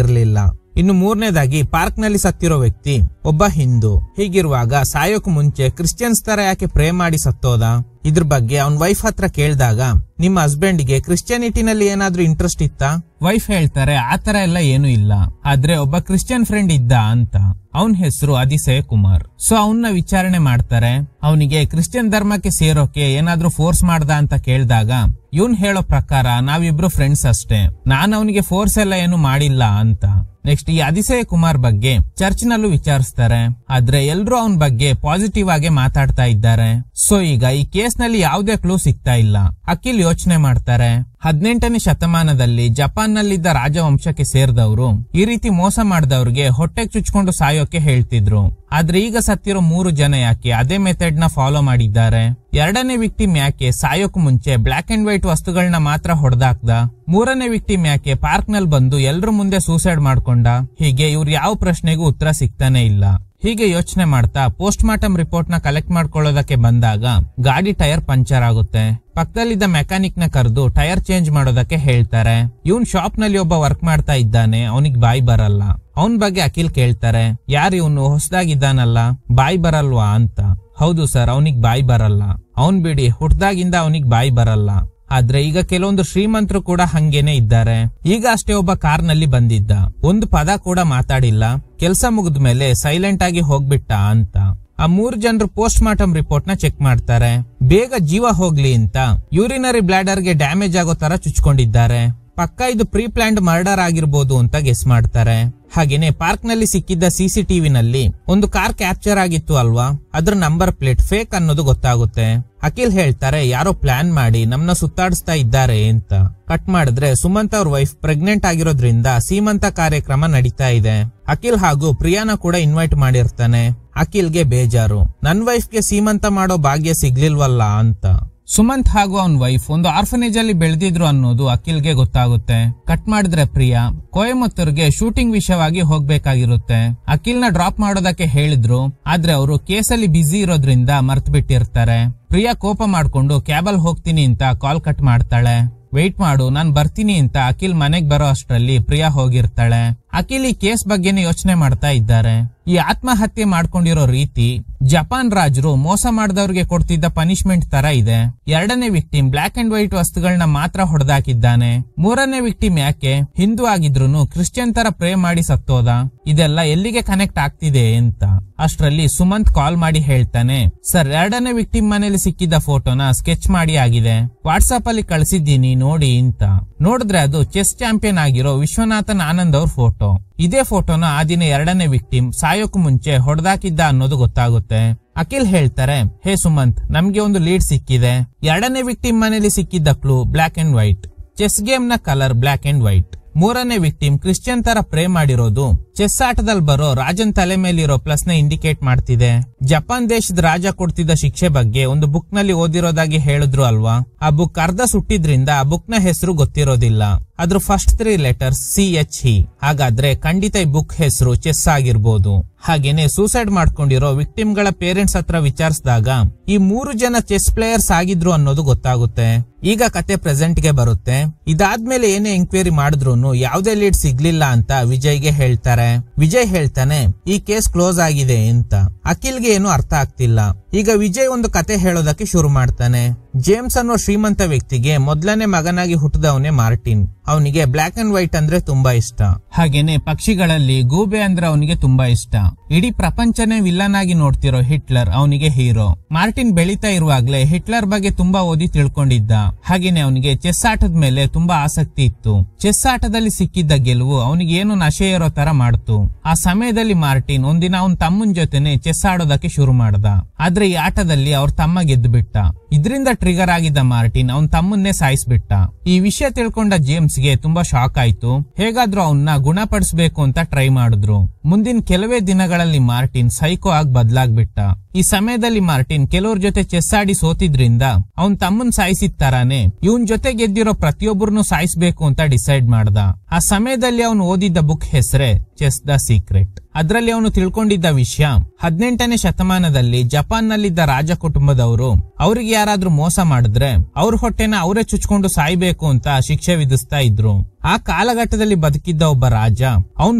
ಇರಲಿಲ್ಲ. ಇನ್ನು ಮೂರನೇದಾಗಿ ಪಾರ್ಕ್ ನಲ್ಲಿ ಸತ್ತಿರೋ ವ್ಯಕ್ತಿ ಒಬ್ಬ ಹಿಂದೂ. ಹೀಗಿರುವಾಗ ಸಾಯೋಕ್ ಮುಂಚೆ ಕ್ರಿಶ್ಚಿಯನ್ಸ್ ತರ ಯಾಕೆ ಪ್ರೇ ಮಾಡಿ ಸತ್ತೋದ? ಇದ್ರ ಬಗ್ಗೆ ಅವನ್ ವೈಫ್ ಹತ್ರ ಕೇಳಿದಾಗ ನಿಮ್ಮ ಹಸ್ಬೆಂಡ್ ಗೆ ಕ್ರಿಶ್ಚಿಯಾನಿಟಿನಲ್ಲಿ ಏನಾದ್ರೂ ಇಂಟ್ರೆಸ್ಟ್ ಇತ್ತಾ? ವೈಫ್ ಹೇಳ್ತಾರೆ ಆತರ ಎಲ್ಲ ಏನು ಇಲ್ಲ, ಆದ್ರೆ ಒಬ್ಬ ಕ್ರಿಶ್ಚಿಯನ್ ಫ್ರೆಂಡ್ ಇದ್ದ ಅಂತ. ಅವನ್ ಹೆಸರು ಅತಿಶಯ ಕುಮಾರ್. ಸೊ ಅವನ್ನ ವಿಚಾರಣೆ ಮಾಡ್ತಾರೆ. ಅವನಿಗೆ ಕ್ರಿಶ್ಚಿಯನ್ ಧರ್ಮಕ್ಕೆ ಸೇರೋಕೆ ಏನಾದ್ರೂ ಫೋರ್ಸ್ ಮಾಡ್ದ ಅಂತ ಕೇಳಿದಾಗ ಇವನ್ ಹೇಳೋ ಪ್ರಕಾರ ನಾವಿಬ್ರು ಫ್ರೆಂಡ್ಸ್ ಅಷ್ಟೇ, ನಾನ್ ಅವನಿಗೆ ಫೋರ್ಸ್ ಎಲ್ಲ ಏನು ಮಾಡಿಲ್ಲ ಅಂತ. ನೆಕ್ಸ್ಟ್ ಈ ಅತಿಶಯ ಕುಮಾರ್ ಬಗ್ಗೆ ಚರ್ಚ್ ನಲ್ಲೂ ವಿಚಾರಿಸ್ತಾರೆ, ಆದ್ರೆ ಎಲ್ರು ಅವನ್ ಬಗ್ಗೆ ಪಾಸಿಟಿವ್ ಆಗಿ ಮಾತಾಡ್ತಾ ಇದ್ದಾರೆ. ಸೊ ಈಗ ಈ ಕೇಸ್ ನಲ್ಲಿ ಯಾವುದೇ ಕ್ಲೂ ಸಿಗ್ತಾ ಇಲ್ಲ. ಅಖಿಲ್ ಯೋಚನೆ ಮಾಡ್ತಾರೆ, 18ನೇ ಶತಮಾನದಲ್ಲಿ ಜಪಾನ್ ನಲ್ಲಿದ್ದ ರಾಜವಂಶಕ್ಕೆ ಸೇರಿದವರು ಈ ರೀತಿ ಮೋಸ ಮಾಡಿದವ್ರಿಗೆ ಹೊಟ್ಟೆಗೆ ಚುಚ್ಕೊಂಡು ಸಾಯೋಕೆ ಹೇಳ್ತಿದ್ರು. ಆದ್ರೆ ಈಗ ಸತ್ತಿರೋ 3 ಜನ ಯಾಕೆ ಅದೇ ಮೆಥಡ್ ನ ಫಾಲೋ ಮಾಡಿದ್ದಾರೆ? ಎರಡನೇ ವಿಕ್ಟಿಮ್ ಯಾಕೆ ಸಾಯೋಕ್ ಮುಂಚೆ ಬ್ಲಾಕ್ ಅಂಡ್ ವೈಟ್ ವಸ್ತುಗಳನ್ನ ಮಾತ್ರ ಹೊಡೆದಾಕ್ದ? ಮೂರನೇ ವಿಕ್ಟಿಮ್ ಯಾಕೆ ಪಾರ್ಕ್ ನಲ್ಲಿ ಬಂದು ಎಲ್ರ ಮುಂದೆ ಸೂಸೈಡ್ ಮಾಡ್ಕೊಂಡ? ಹೀಗೆ ಇವ್ರು ಯಾವ ಪ್ರಶ್ನೆಗೂ ಉತ್ತರ ಸಿಗ್ತಾನೆ ಇಲ್ಲ. ಹೀಗೆ ಯೋಚನೆ ಮಾಡ್ತಾ ಪೋಸ್ಟ್ ಮಾರ್ಟಮ್ ರಿಪೋರ್ಟ್ ನ ಕಲೆಕ್ಟ್ ಮಾಡ್ಕೊಳ್ಳೋದಕ್ಕೆ ಬಂದಾಗ ಗಾಡಿ ಟೈರ್ ಪಂಚರ್ ಆಗುತ್ತೆ. ಪಕ್ಕದಲ್ಲಿದ್ದ ಮೆಕ್ಯಾನಿಕ್ ನ ಕರೆದು ಟೈರ್ ಚೇಂಜ್ ಮಾಡೋದಕ್ಕೆ ಹೇಳ್ತಾರೆ. ಇವನ್ ಶಾಪ್ ನಲ್ಲಿ ಒಬ್ಬ ವರ್ಕ್ ಮಾಡ್ತಾ ಇದ್ದಾನೆ, ಅವನಿಗೆ ಬಾಯಿ ಬರಲ್ಲ. ಅವನ್ ಬಗ್ಗೆ ಅಖಿಲ್ ಕೇಳ್ತಾರೆ, ಯಾರು ಇವನು ಹೊಸದಾಗಿದ್ದಾನಲ್ಲ ಬಾಯಿ ಬರಲ್ವಾ ಅಂತ. ಹೌದು ಸರ್, ಅವನಿಗೆ ಬಾಯಿ ಬರಲ್ಲ. ಅವನ್ ಬಿಡಿ, ಹುಟ್ದಾಗಿಂದ ಅವನಿಗೆ ಬಾಯಿ ಬರಲ್ಲ. ಆದ್ರೆ ಈಗ ಕೆಲವೊಂದು ಶ್ರೀಮಂತರು ಕೂಡ ಹಂಗೇನೆ ಇದ್ದಾರೆ. ಈಗ ಅಷ್ಟೇ ಒಬ್ಬ ಕಾರ್ ನಲ್ಲಿ ಬಂದಿದ್ದ, ಒಂದು ಪದ ಕೂಡ ಮಾತಾಡಿಲ್ಲ, ಕೆಲ್ಸ ಮುಗಿದ ಮೇಲೆ ಸೈಲೆಂಟ್ ಆಗಿ ಹೋಗ್ಬಿಟ್ಟ ಅಂತ. ಆ 3 ಜನರು ಪೋಸ್ಟ್ ಮಾರ್ಟಮ್ ರಿಪೋರ್ಟ್ ನ ಚೆಕ್ ಮಾಡ್ತಾರೆ. ಬೇಗ ಜೀವ ಹೋಗ್ಲಿ ಅಂತ ಯೂರಿನರಿ ಬ್ಲಾಡರ್ ಗೆ ಡ್ಯಾಮೇಜ್ ಆಗೋ ತರ ಚುಚ್ಕೊಂಡಿದ್ದಾರೆ. ಪಕ್ಕ ಇದು ಪ್ರೀ ಪ್ಲಾನ್ಡ್ ಮರ್ಡರ್ ಆಗಿರ್ಬೋದು ಅಂತ ಗೆಸ್ ಮಾಡ್ತಾರೆ. ಹಾಗೇನೆ ಪಾರ್ಕ್ ನಲ್ಲಿ ಸಿಕ್ಕಿದ್ದ ಸಿಸಿಟಿವಿ ನಲ್ಲಿ ಒಂದು ಕಾರ್ ಕ್ಯಾಪ್ಚರ್ ಆಗಿತ್ತು ಅಲ್ವಾ, ಅದ್ರ ನಂಬರ್ ಪ್ಲೇಟ್ ಫೇಕ್ ಅನ್ನೋದು ಗೊತ್ತಾಗುತ್ತೆ. ಅಖಿಲ್ ಹೇಳ್ತಾರೆ, ಯಾರೋ ಪ್ಲಾನ್ ಮಾಡಿ ನಮ್ನ ಸುತ್ತಾಡಿಸ್ತಾ ಇದ್ದಾರೆ ಅಂತ. ಕಟ್ ಮಾಡಿದ್ರೆ ಸುಮಂತ್ ಅವ್ರ ವೈಫ್ ಪ್ರೆಗ್ನೆಂಟ್ ಆಗಿರೋದ್ರಿಂದ ಸೀಮಂತ ಕಾರ್ಯಕ್ರಮ ನಡೀತಾ ಇದೆ. ಅಖಿಲ್ ಹಾಗೂ ಪ್ರಿಯಾನ ಕೂಡ ಇನ್ವೈಟ್ ಮಾಡಿರ್ತಾನೆ. ಅಖಿಲ್ಗೆ ಬೇಜಾರು, ನನ್ ವೈಫ್ಗೆ ಸೀಮಂತ ಮಾಡೋ ಭಾಗ್ಯ ಸಿಗ್ಲಿಲ್ವಲ್ಲ ಅಂತ. ಸುಮಂತ್ ಹಾಗೂ ಅವನ್ ವೈಫ್ ಒಂದು ಆರ್ಫನೇಜ್ ಅಲ್ಲಿ ಬೆಳೆದಿದ್ರು ಅನ್ನೋದು ಅಖಿಲ್ಗೆ ಗೊತ್ತಾಗುತ್ತೆ. ಕಟ್ ಮಾಡಿದ್ರೆ ಪ್ರಿಯಾ ಕೊಯಮತ್ತೂರ್ಗೆ ಶೂಟಿಂಗ್ ವಿಷಯವಾಗಿ ಹೋಗ್ಬೇಕಾಗಿರುತ್ತೆ. ಅಖಿಲ್ ನ ಡ್ರಾಪ್ ಮಾಡೋದಕ್ಕೆ ಹೇಳಿದ್ರು, ಆದ್ರೆ ಅವರು ಕೇಸಲ್ಲಿ ಬ್ಯುಸಿ ಇರೋದ್ರಿಂದ ಮರ್ತ್ ಬಿಟ್ಟಿರ್ತಾರೆ. ಪ್ರಿಯಾ ಕೋಪ ಮಾಡ್ಕೊಂಡು ಕ್ಯಾಬಲ್ ಹೋಗ್ತೀನಿ ಅಂತ ಕಾಲ್ ಕಟ್ ಮಾಡ್ತಾಳೆ. ವೆಯ್ಟ್ ಮಾಡು, ನಾನ್ ಬರ್ತೀನಿ ಅಂತ ಅಖಿಲ್ ಮನೆಗ್ ಬರೋ ಅಷ್ಟ್ರಲ್ಲಿ ಪ್ರಿಯಾ ಹೋಗಿರ್ತಾಳೆ. ಅಖಿಲ್ ಈ ಕೇಸ್ ಬಗ್ಗೆನೇ ಯೋಚನೆ ಮಾಡ್ತಾ ಇದ್ದಾರೆ. ಈ ಆತ್ಮಹತ್ಯೆ ಮಾಡ್ಕೊಂಡಿರೋ ರೀತಿ ಜಪಾನ್ ರಾಜರು ಮೋಸ ಮಾಡಿದವ್ರಿಗೆ ಕೊಡ್ತಿದ್ದ ಪನಿಷ್ಮೆಂಟ್ ತರ ಇದೆ. ಎರಡನೇ ವಿಕ್ಟಿಮ್ ಬ್ಲಾಕ್ ಅಂಡ್ ವೈಟ್ ವಸ್ತುಗಳನ್ನ ಮಾತ್ರ ಹೊಡೆದಾಕಿದ್ದಾನೆ. ಮೂರನೇ ವಿಕ್ಟಿಮ್ ಯಾಕೆ ಹಿಂದೂ ಆಗಿದ್ರು ಕ್ರಿಶ್ಚಿಯನ್ ತರ ಪ್ರೇ ಮಾಡಿ ಸತ್ತೋದ. ಇದೆಲ್ಲ ಎಲ್ಲಿಗೆ ಕನೆಕ್ಟ್ ಆಗ್ತಿದೆ ಅಂತ. ಅಷ್ಟರಲ್ಲಿ ಸುಮಂತ್ ಕಾಲ್ ಮಾಡಿ ಹೇಳ್ತಾನೆ, ಸರ್ ಎರಡನೇ ವಿಕ್ಟಿಮ್ ಮನೇಲಿ ಸಿಕ್ಕಿದ್ದ ಫೋಟೋನ ಸ್ಕೆಚ್ ಮಾಡಿ ಆಗಿದೆ, ವಾಟ್ಸ್ಆಪ್ ಅಲ್ಲಿ ಕಳ್ಸಿದ್ದೀನಿ ನೋಡಿ ಅಂತ. ನೋಡಿದ್ರೆ ಅದು ಚೆಸ್ ಚಾಂಪಿಯನ್ ಆಗಿರೋ ವಿಶ್ವನಾಥನ್ ಆನಂದ್ ಅವ್ರ ಫೋಟೋ. ಇದೇ ಫೋಟೋನ ಆ ದಿನ ಎರಡನೇ ವಿಕ್ಟಿಮ್ ಸಾಯೋಕು ಮುಂಚೆ ಹೊಡೆದಾಕಿದ್ದ ಅನ್ನೋದು ಗೊತ್ತಾಗುತ್ತೆ. ಅಖಿಲ್ ಹೇಳ್ತಾರೆ, ಹೇ ಸುಮಂತ್, ನಮ್ಗೆ ಒಂದು ಲೀಡ್ ಸಿಕ್ಕಿದೆ. ಎರಡನೇ ವಿಕ್ಟಿಮ್ ಮನೇಲಿ ಸಿಕ್ಕಿದ್ದ clue black and white, chess game ನ ಕಲರ್ ಬ್ಲಾಕ್ ಅಂಡ್ ವೈಟ್. ಮೂರನೇ ವಿಕ್ಟಿಮ್ ಕ್ರಿಶ್ಚಿಯನ್ ತರ ಪ್ರೇ ಮಾಡಿರೋದು ಚೆಸ್ ಆಟದಲ್ಲಿ ಬರೋ ರಾಜನ್ ತಲೆ ಮೇಲಿರೋ ಪ್ಲಸ್ ನ ಇಂಡಿಕೇಟ್ ಮಾಡ್ತಿದೆ. ಜಪಾನ್ ದೇಶದ ರಾಜ ಕೊಡ್ತಿದ್ದ ಶಿಕ್ಷೆ ಬಗ್ಗೆ ಒಂದು ಬುಕ್ ನಲ್ಲಿ ಓದಿರೋದಾಗಿ ಹೇಳಿದ್ರು ಅಲ್ವಾ. ಆ ಬುಕ್ ಅರ್ಧ ಸುಟ್ಟಿದ್ರಿಂದ ಆ ಬುಕ್ ನ ಹೆಸರು ಗೊತ್ತಿರೋದಿಲ್ಲ. ಅದ್ರ ಫಸ್ಟ್ 3 ಲೆಟರ್ಸ್ CHE. ಹಾಗಾದ್ರೆ ಖಂಡಿತ ಈ ಬುಕ್ ಹೆಸರು ಚೆಸ್ ಆಗಿರ್ಬೋದು. ಹಾಗೇನೆ ಸೂಸೈಡ್ ಮಾಡ್ಕೊಂಡಿರೋ ವಿಕ್ಟಿಮ್ ಗಳ ಪೇರೆಂಟ್ಸ್ ಹತ್ರ ವಿಚಾರಿಸಿದಾಗ ಈ 3 ಜನ ಚೆಸ್ ಪ್ಲೇಯರ್ಸ್ ಆಗಿದ್ರು ಅನ್ನೋದು ಗೊತ್ತಾಗುತ್ತೆ. ಈಗ ಕತೆ ಪ್ರೆಸೆಂಟ್ ಗೆ ಬರುತ್ತೆ. ಇದಾದ್ಮೇಲೆ ಏನೇ ಎಂಕ್ವೈರಿ ಮಾಡಿದ್ರು ಯಾವುದೇ ಲೀಡ್ ಸಿಗ್ಲಿಲ್ಲ ಅಂತ ವಿಜಯ್ಗೆ ಹೇಳ್ತಾರೆ. ವಿಜಯ್ ಹೇಳ್ತಾನೆ, ಈ ಕೇಸ್ ಕ್ಲೋಸ್ ಆಗಿದೆ ಅಂತ. ಅಖಿಲ್ಗೆ ಏನು ಅರ್ಥ ಆಗ್ತಿಲ್ಲ. ಈಗ ವಿಜಯ್ ಒಂದು ಕತೆ ಹೇಳೋದಕ್ಕೆ ಶುರು ಮಾಡ್ತಾನೆ. ಜೇಮ್ಸ್ ಅನ್ನೋ ಶ್ರೀಮಂತ ವ್ಯಕ್ತಿಗೆ ಮೊದಲನೇ ಮಗನಾಗಿ ಹುಟ್ಟಿದವನೇ ಮಾರ್ಟಿನ್. ಅವನಿಗೆ ಬ್ಲಾಕ್ ಅಂಡ್ ವೈಟ್ ಅಂದ್ರೆ ತುಂಬಾ ಇಷ್ಟ. ಹಾಗೇನೆ ಪಕ್ಷಿಗಳಲ್ಲಿ ಗೂಬೆ ಅಂದ್ರೆ ಅವನಿಗೆ ತುಂಬಾ ಇಷ್ಟ. ಇಡೀ ಪ್ರಪಂಚನೇ ವಿಲ್ಲನ್ ಆಗಿ ನೋಡ್ತಿರೋ ಹಿಟ್ಲರ್ ಅವನಿಗೆ ಹೀರೋ. ಮಾರ್ಟಿನ್ ಬೆಳೀತಾ ಇರುವಾಗ್ಲೇ ಹಿಟ್ಲರ್ ಬಗ್ಗೆ ತುಂಬಾ ಓದಿ ತಿಳ್ಕೊಂಡಿದ್ದ. ಹಾಗೇನೆ ಅವನಿಗೆ ಚೆಸ್ ಆಟದ ಮೇಲೆ ತುಂಬಾ ಆಸಕ್ತಿ ಇತ್ತು. ಚೆಸ್ ಆಟದಲ್ಲಿ ಸಿಕ್ಕಿದ್ದ ಗೆಲುವು ಅವನಿಗೆ ಏನು ನಶೆ ಇರೋ ತರ ಮಾಡ್ತು. ಆ ಸಮಯದಲ್ಲಿ ಮಾರ್ಟಿನ್ ಒಂದಿನ ಅವನ್ ತಮ್ಮನ್ ಜೊತೆನೆ ಚೆಸ್ ಆಡೋದಕ್ಕೆ ಶುರು ಮಾಡ್ದ. ಆದ್ರೆ ಈ ಆಟದಲ್ಲಿ ಅವ್ರ ತಮ್ಮ ಗೆದ್ದು ಬಿಟ್ಟ. ಇದರಿಂದ ಟ್ರಿಗರ್ ಆಗಿದ್ದ ಮಾರ್ಟಿನ್ ಅವನ್ ತಮ್ಮನ್ನೇ ಸಾಯಿಸ್ಬಿಟ್ಟ. ಈ ವಿಷಯ ತಿಳ್ಕೊಂಡ ಜೇಮ್ಸ್ ಗೆ ತುಂಬಾ ಶಾಕ್ ಆಯ್ತು. ಹೇಗಾದ್ರೂ ಅವನ್ನ ಗುಣಪಡಿಸಬೇಕು ಅಂತ ಟ್ರೈ ಮಾಡಿದ್ರು. ಮುಂದಿನ ಕೆಲವೇ ದಿನಗಳಲ್ಲಿ ಮಾರ್ಟಿನ್ ಸೈಕೋ ಆಗಿ ಬದಲಾಗ್ಬಿಟ್ಟ. ಈ ಸಮಯದಲ್ಲಿ ಮಾರ್ಟಿನ್ ಕೆಲವ್ರ ಜೊತೆ ಚೆಸ್ ಆಡಿ ಸೋತಿದ್ರಿಂದ ಅವನ್ ತಮ್ಮನ್ ಸಾಯಿಸಿದ ತರಾನೇ ಇವನ್ ಜೊತೆ ಗೆದ್ದಿರೋ ಪ್ರತಿಯೊಬ್ಬರನ್ನು ಸಾಯಿಸ್ಬೇಕು ಅಂತ ಡಿಸೈಡ್ ಮಾಡ್ದ. ಆ ಸಮಯದಲ್ಲಿ ಅವನು ಓದಿದ್ದ ಬುಕ್ ಹೆಸರೇ ಚೆಸ್ ದ ಸೀಕ್ರೆಟ್. ಅದ್ರಲ್ಲಿ ಅವನು ತಿಳ್ಕೊಂಡಿದ್ದ ವಿಷಯ 18ನೇ ಶತಮಾನದಲ್ಲಿ ಜಪಾನ್ ನಲ್ಲಿದ್ದ ರಾಜ ಕುಟುಂಬದವರು ಅವ್ರಿಗೆ ಯಾರಾದ್ರೂ ಮೋಸ ಮಾಡಿದ್ರೆ ಅವ್ರ ಹೊಟ್ಟೆನ ಅವರೇ ಚುಚ್ಕೊಂಡು ಸಾಯ್ಬೇಕು ಅಂತ ಶಿಕ್ಷೆ ವಿಧಿಸ್ತಾ ಇದ್ರು. ಆ ಕಾಲಘಟ್ಟದಲ್ಲಿ ಬದುಕಿದ್ದ ಒಬ್ಬ ರಾಜ ಅವನ್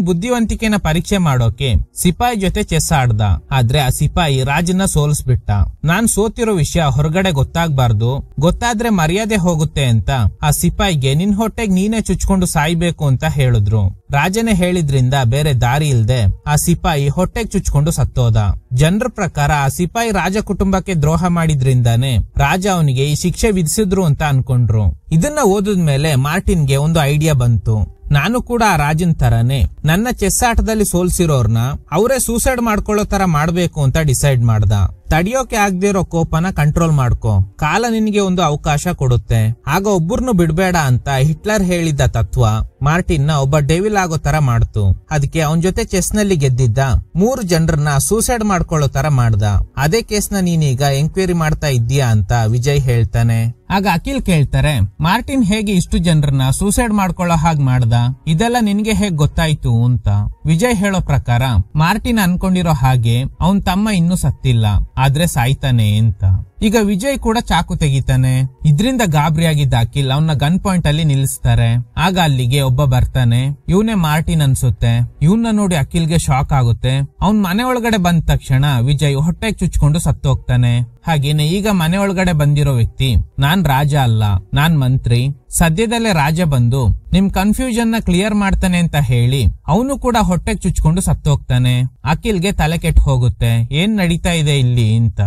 ಬುದ್ಧಿವಂತಿಕೆನ ಪರೀಕ್ಷೆ ಮಾಡೋಕೆ ಸಿಪಾಯಿ ಜೊತೆ ಚೆಸ್ ಆಡ್ದ. ಆದ್ರೆ ಆ ಸಿಪಾಯಿ ರಾಜನ ಸೋಲಿಸ್ಬಿಟ್ಟ. ನಾನ್ ಸೋತಿರೋ ವಿಷಯ ಹೊರಗಡೆ ಗೊತ್ತಾಗ್ಬಾರ್ದು, ಗೊತ್ತಾದ್ರೆ ಮರ್ಯಾದೆ ಹೋಗುತ್ತೆ ಅಂತ ಆ ಸಿಪಾಯಿಗೆ ನಿನ್ ಹೊಟ್ಟೆಗೆ ನೀನೇ ಚುಚ್ಕೊಂಡು ಸಾಯ್ಬೇಕು ಅಂತ ಹೇಳಿದ್ರು. ರಾಜನೇ ಹೇಳಿದ್ರಿಂದ ಬೇರೆ ದಾರಿ ಇಲ್ದೆ ಆ ಸಿಪಾಯಿ ಹೊಟ್ಟೆಗೆ ಚುಚ್ಕೊಂಡು ಸತ್ತೋದ. ಜನರ ಪ್ರಕಾರ ಆ ಸಿಪಾಯಿ ರಾಜ ಕುಟುಂಬಕ್ಕೆ ದ್ರೋಹ ಮಾಡಿದ್ರಿಂದಾನೆ ರಾಜ ಅವನಿಗೆ ಈ ಶಿಕ್ಷೆ ವಿಧಿಸಿದ್ರು ಅಂತ ಅನ್ಕೊಂಡ್ರು. ಇದನ್ನ ಓದಿದ್ಮೇಲೆ ಮಾರ್ಟಿನ್ಗೆ ಒಂದು ಐಡಿಯಾ ಬಂತು. ನಾನು ಕೂಡ ಆ ರಾಜನ್ ತರಾನೇ ನನ್ನ ಚೆಸ್ ಆಟದಲ್ಲಿ ಸೋಲ್ಸಿರೋರ್ನ ಅವರೇ ಸೂಸೈಡ್ ಮಾಡ್ಕೊಳ್ಳೋ ತರ ಮಾಡ್ಬೇಕು ಅಂತ ಡಿಸೈಡ್ ಮಾಡ್ದ. ತಡಿಯೋಕೆ ಆಗದೆ ಇರೋ ಕೋಪನ ಕಂಟ್ರೋಲ್ ಮಾಡ್ಕೋ, ಕಾಲ ನಿನ್ಗೆ ಒಂದು ಅವಕಾಶ ಕೊಡುತ್ತೆ, ಆಗ ಒಬ್ಬರನ್ನು ಬಿಡ್ಬೇಡ ಅಂತ ಹಿಟ್ಲರ್ ಹೇಳಿದ್ದ ತತ್ವ ಮಾರ್ಟಿನ್ ನ ಒಬ್ಬ ಡೆವಿಲ್ ಆಗೋ ತರ ಮಾಡ್ತು. ಅದಕ್ಕೆ ಅವನ್ ಜೊತೆ ಚೆಸ್ ನಲ್ಲಿ ಗೆದ್ದಿದ್ದ 3 ಜನರನ್ನ ಸೂಸೈಡ್ ಮಾಡ್ಕೊಳ್ಳೋ ತರ ಮಾಡ್ದ. ಅದೇ ಕೇಸ್ನ ನೀನೀಗ ಎಂಕ್ವೈರಿ ಮಾಡ್ತಾ ಇದ್ದೀಯಾ ಅಂತ ವಿಜಯ್ ಹೇಳ್ತಾನೆ. ಆಗ ಅಖಿಲ್ ಕೇಳ್ತಾರೆ, ಮಾರ್ಟಿನ್ ಹೇಗೆ ಇಷ್ಟು ಜನರನ್ನ ಸೂಸೈಡ್ ಮಾಡ್ಕೊಳ್ಳೋ ಹಾಗೆ ಮಾಡ್ದ, ಇದೆಲ್ಲ ನಿನ್ಗೆ ಹೇಗ್ ಗೊತ್ತಾಯ್ತು ಅಂತ. ವಿಜಯ್ ಹೇಳೋ ಪ್ರಕಾರ ಮಾರ್ಟಿನ್ ಅನ್ಕೊಂಡಿರೋ ಹಾಗೆ ಅವನ್ ತಮ್ಮ ಇನ್ನೂ ಸತ್ತಿಲ್ಲ, ಆದ್ರೆ ಸಾಯ್ತಾನೆ ಅಂತ. ಈಗ ವಿಜಯ್ ಕೂಡ ಚಾಕು ತೆಗಿತಾನೆ. ಇದ್ರಿಂದ ಗಾಬರಿಯಾಗಿದ್ದ ಅಖಿಲ್ ಅವನ ಗನ್ ಪಾಯಿಂಟ್ ಅಲ್ಲಿ ನಿಲ್ಲಿಸ್ತಾರೆ. ಆಗ ಅಲ್ಲಿಗೆ ಒಬ್ಬ ಬರ್ತಾನೆ. ಇವನೇ ಮಾರ್ಟಿನ್ ಅನ್ಸುತ್ತೆ. ಇವನ್ನ ನೋಡಿ ಅಖಿಲ್ಗೆ ಶಾಕ್ ಆಗುತ್ತೆ. ಅವನ್ ಮನೆ ಒಳಗಡೆ ಬಂದ ತಕ್ಷಣ ವಿಜಯ್ ಹೊಟ್ಟೆಗೆ ಚುಚ್ಕೊಂಡು ಸತ್ತೋಗ್ತಾನೆ. ಹಾಗೇನೆ ಈಗ ಮನೆ ಒಳಗಡೆ ಬಂದಿರೋ ವ್ಯಕ್ತಿ ನಾನ್ ರಾಜ ಅಲ್ಲ, ನಾನ್ ಮಂತ್ರಿ. ಸದ್ಯದಲ್ಲೇ ರಾಜ ಬಂದು ನಿಮ್ ಕನ್ಫ್ಯೂಷನ್ ನ ಕ್ಲಿಯರ್ ಮಾಡ್ತಾನೆ ಅಂತ ಹೇಳಿ ಅವನು ಕೂಡ ಹೊಟ್ಟೆಗೆ ಚುಚ್ಕೊಂಡು ಸತ್ತೋಗ್ತಾನೆ. ಅಖಿಲ್ಗೆ ತಲೆ ಕೆಟ್ಟು ಹೋಗುತ್ತೆ, ಏನ್ ನಡೀತಾ ಇದೆ ಇಲ್ಲಿ ಅಂತ.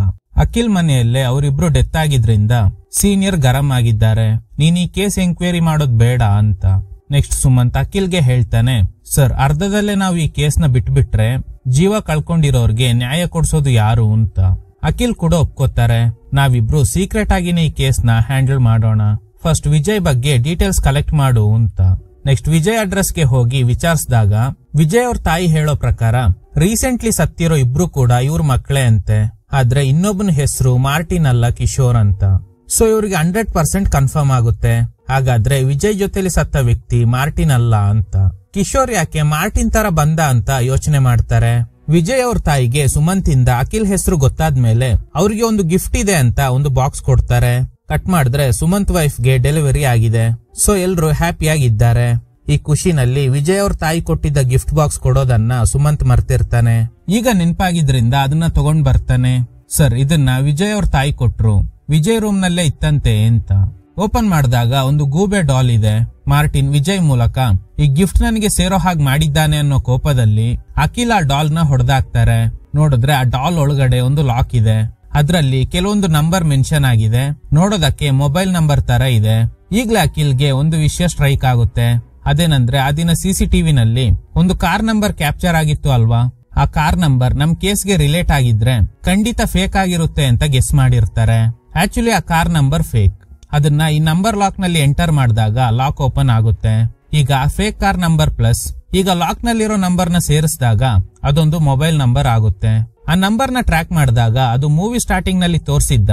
ಅಖಿಲ್ ಮನೆಯಲ್ಲೇ ಅವರಿಬ್ರು ಡೆತ್ ಆಗಿದ್ರಿಂದ ಸೀನಿಯರ್ ಗರಂ ಆಗಿದ್ದಾರೆ. ನೀನ್ ಈ ಕೇಸ್ ಎಂಕ್ವೈರಿ ಮಾಡೋದ್ ಬೇಡ ಅಂತ. ನೆಕ್ಸ್ಟ್ ಸುಮಂತ್ ಅಖಿಲ್ಗೆ ಹೇಳ್ತಾನೆ, ಸರ್ ಅರ್ಧದಲ್ಲೇ ನಾವು ಈ ಕೇಸ್ ನ ಬಿಟ್ಬಿಟ್ರೆ ಜೀವ ಕಳ್ಕೊಂಡಿರೋರ್ಗೆ ನ್ಯಾಯ ಕೊಡ್ಸೋದು ಯಾರು ಅಂತ. ಅಖಿಲ್ ಕೂಡ ಒಪ್ಕೋತಾರೆ. ನಾವಿಬ್ರು ಸೀಕ್ರೆಟ್ ಆಗಿನೇ ಈ ಕೇಸ್ ನ ಹ್ಯಾಂಡಲ್ ಮಾಡೋಣ. ಫಸ್ಟ್ ವಿಜಯ್ ಬಗ್ಗೆ ಡೀಟೇಲ್ಸ್ ಕಲೆಕ್ಟ್ ಮಾಡು ಅಂತ. ನೆಕ್ಸ್ಟ್ ವಿಜಯ್ ಅಡ್ರೆಸ್ಗೆ ಹೋಗಿ ವಿಚಾರಿಸಿದಾಗ ವಿಜಯ್ ಅವ್ರ ತಾಯಿ ಹೇಳೋ ಪ್ರಕಾರ ರೀಸೆಂಟ್ಲಿ ಸತ್ತಿರೋ ಇಬ್ರು ಕೂಡ ಇವ್ರ ಮಕ್ಕಳೇ ಅಂತೆ. ಆದ್ರೆ ಇನ್ನೊಬ್ಬನ ಹೆಸರು ಮಾರ್ಟಿನ್ ಅಲ್ಲ, ಕಿಶೋರ್ ಅಂತ. ಸೊ ಇವ್ರಿಗೆ 100% ಕನ್ಫರ್ಮ್ ಆಗುತ್ತೆ. ಹಾಗಾದ್ರೆ ವಿಜಯ್ ಜೊತೆಲಿ ಸತ್ತ ವ್ಯಕ್ತಿ ಮಾರ್ಟಿನ್ ಅಲ್ಲ ಅಂತ. ಕಿಶೋರ್ ಯಾಕೆ ಮಾರ್ಟಿನ್ ತರ ಬಂದ ಅಂತ ಯೋಚನೆ ಮಾಡ್ತಾರೆ. ವಿಜಯ್ ಅವ್ರ ತಾಯಿಗೆ ಸುಮಂತ್ ಇಂದ ಅಖಿಲ್ ಹೆಸರು ಗೊತ್ತಾದ್ಮೇಲೆ ಅವ್ರಿಗೆ ಒಂದು ಗಿಫ್ಟ್ ಇದೆ ಅಂತ ಒಂದು ಬಾಕ್ಸ್ ಕೊಡ್ತಾರೆ. ಕಟ್ ಮಾಡಿದ್ರೆ ಸುಮಂತ್ ವೈಫ್ ಗೆ ಡೆಲಿವರಿ ಆಗಿದೆ. ಸೊ ಎಲ್ರು ಹ್ಯಾಪಿಯಾಗಿದ್ದಾರೆ. ಈ ಖುಷಿನಲ್ಲಿ ವಿಜಯ್ ಅವ್ರ ತಾಯಿ ಕೊಟ್ಟಿದ್ದ ಗಿಫ್ಟ್ ಬಾಕ್ಸ್ ಕೊಡೋದನ್ನ ಸುಮಂತ್ ಮರ್ತಿರ್ತಾನೆ. ಈಗ ನೆನ್ಪಾಗಿದ್ರಿಂದ ಅದನ್ನ ತಗೊಂಡ್ ಬರ್ತಾನೆ. ಸರ್, ಇದನ್ನ ವಿಜಯ್ ಅವ್ರ ತಾಯಿ ಕೊಟ್ರು, ವಿಜಯ್ ರೂಮ್ ನಲ್ಲೇ ಇತ್ತಂತೆ ಅಂತ. ಓಪನ್ ಮಾಡಿದಾಗ ಒಂದು ಗೂಬೆ ಡಾಲ್ ಇದೆ. ಮಾರ್ಟಿನ್ ವಿಜಯ್ ಮೂಲಕ ಈ ಗಿಫ್ಟ್ ನನಗೆ ಸೇರೋ ಹಾಗೆ ಮಾಡಿದ್ದಾನೆ ಅನ್ನೋ ಕೋಪದಲ್ಲಿ ಅಖಿಲ್ ಆ ಡಾಲ್ ನ ಹೊಡೆದಾಕ್ತಾರೆ. ನೋಡಿದ್ರೆ ಆ ಡಾಲ್ ಒಳಗಡೆ ಒಂದು ಲಾಕ್ ಇದೆ. ಅದ್ರಲ್ಲಿ ಕೆಲವೊಂದು ನಂಬರ್ ಮೆನ್ಷನ್ ಆಗಿದೆ. ನೋಡೋದಕ್ಕೆ ಮೊಬೈಲ್ ನಂಬರ್ ತರ ಇದೆ. ಈಗ್ಲೇ ಅಖಿಲ್ಗೆ ಒಂದು ವಿಷಯ ಸ್ಟ್ರೈಕ್ ಆಗುತ್ತೆ. ಅದೇನಂದ್ರೆ ಆ ದಿನ CCTV ನಲ್ಲಿ ಒಂದು ಕಾರ್ ನಂಬರ್ ಕ್ಯಾಪ್ಚರ್ ಆಗಿತ್ತು ಅಲ್ವಾ, ಆ ಕಾರ್ ನಂಬರ್ ನಮ್ ಕೇಸ್ಗೆ ರಿಲೇಟ್ ಆಗಿದ್ರೆ ಖಂಡಿತ ಫೇಕ್ ಆಗಿರುತ್ತೆ ಅಂತ ಗೆಸ್ ಮಾಡಿರ್ತಾರೆ. ಆಕ್ಚುಲಿ ಆ ಕಾರ್ ನಂಬರ್ ಫೇಕ್. ಅದನ್ನ ಈ ನಂಬರ್ ಲಾಕ್ ನಲ್ಲಿ ಎಂಟರ್ ಮಾಡಿದಾಗ ಲಾಕ್ ಓಪನ್ ಆಗುತ್ತೆ. ಈಗ ಫೇಕ್ ಕಾರ್ ನಂಬರ್ ಪ್ಲಸ್ ಈಗ ಲಾಕ್ ನಲ್ಲಿರೋ ನಂಬರ್ ನ ಸೇರಿಸಿದಾಗ ಅದೊಂದು ಮೊಬೈಲ್ ನಂಬರ್ ಆಗುತ್ತೆ. ಆ ನಂಬರ್ ನ ಟ್ರ್ಯಾಕ್ ಮಾಡಿದಾಗ ಅದು ಮೂವಿ ಸ್ಟಾರ್ಟಿಂಗ್ ನಲ್ಲಿ ತೋರಿಸಿದ್ದ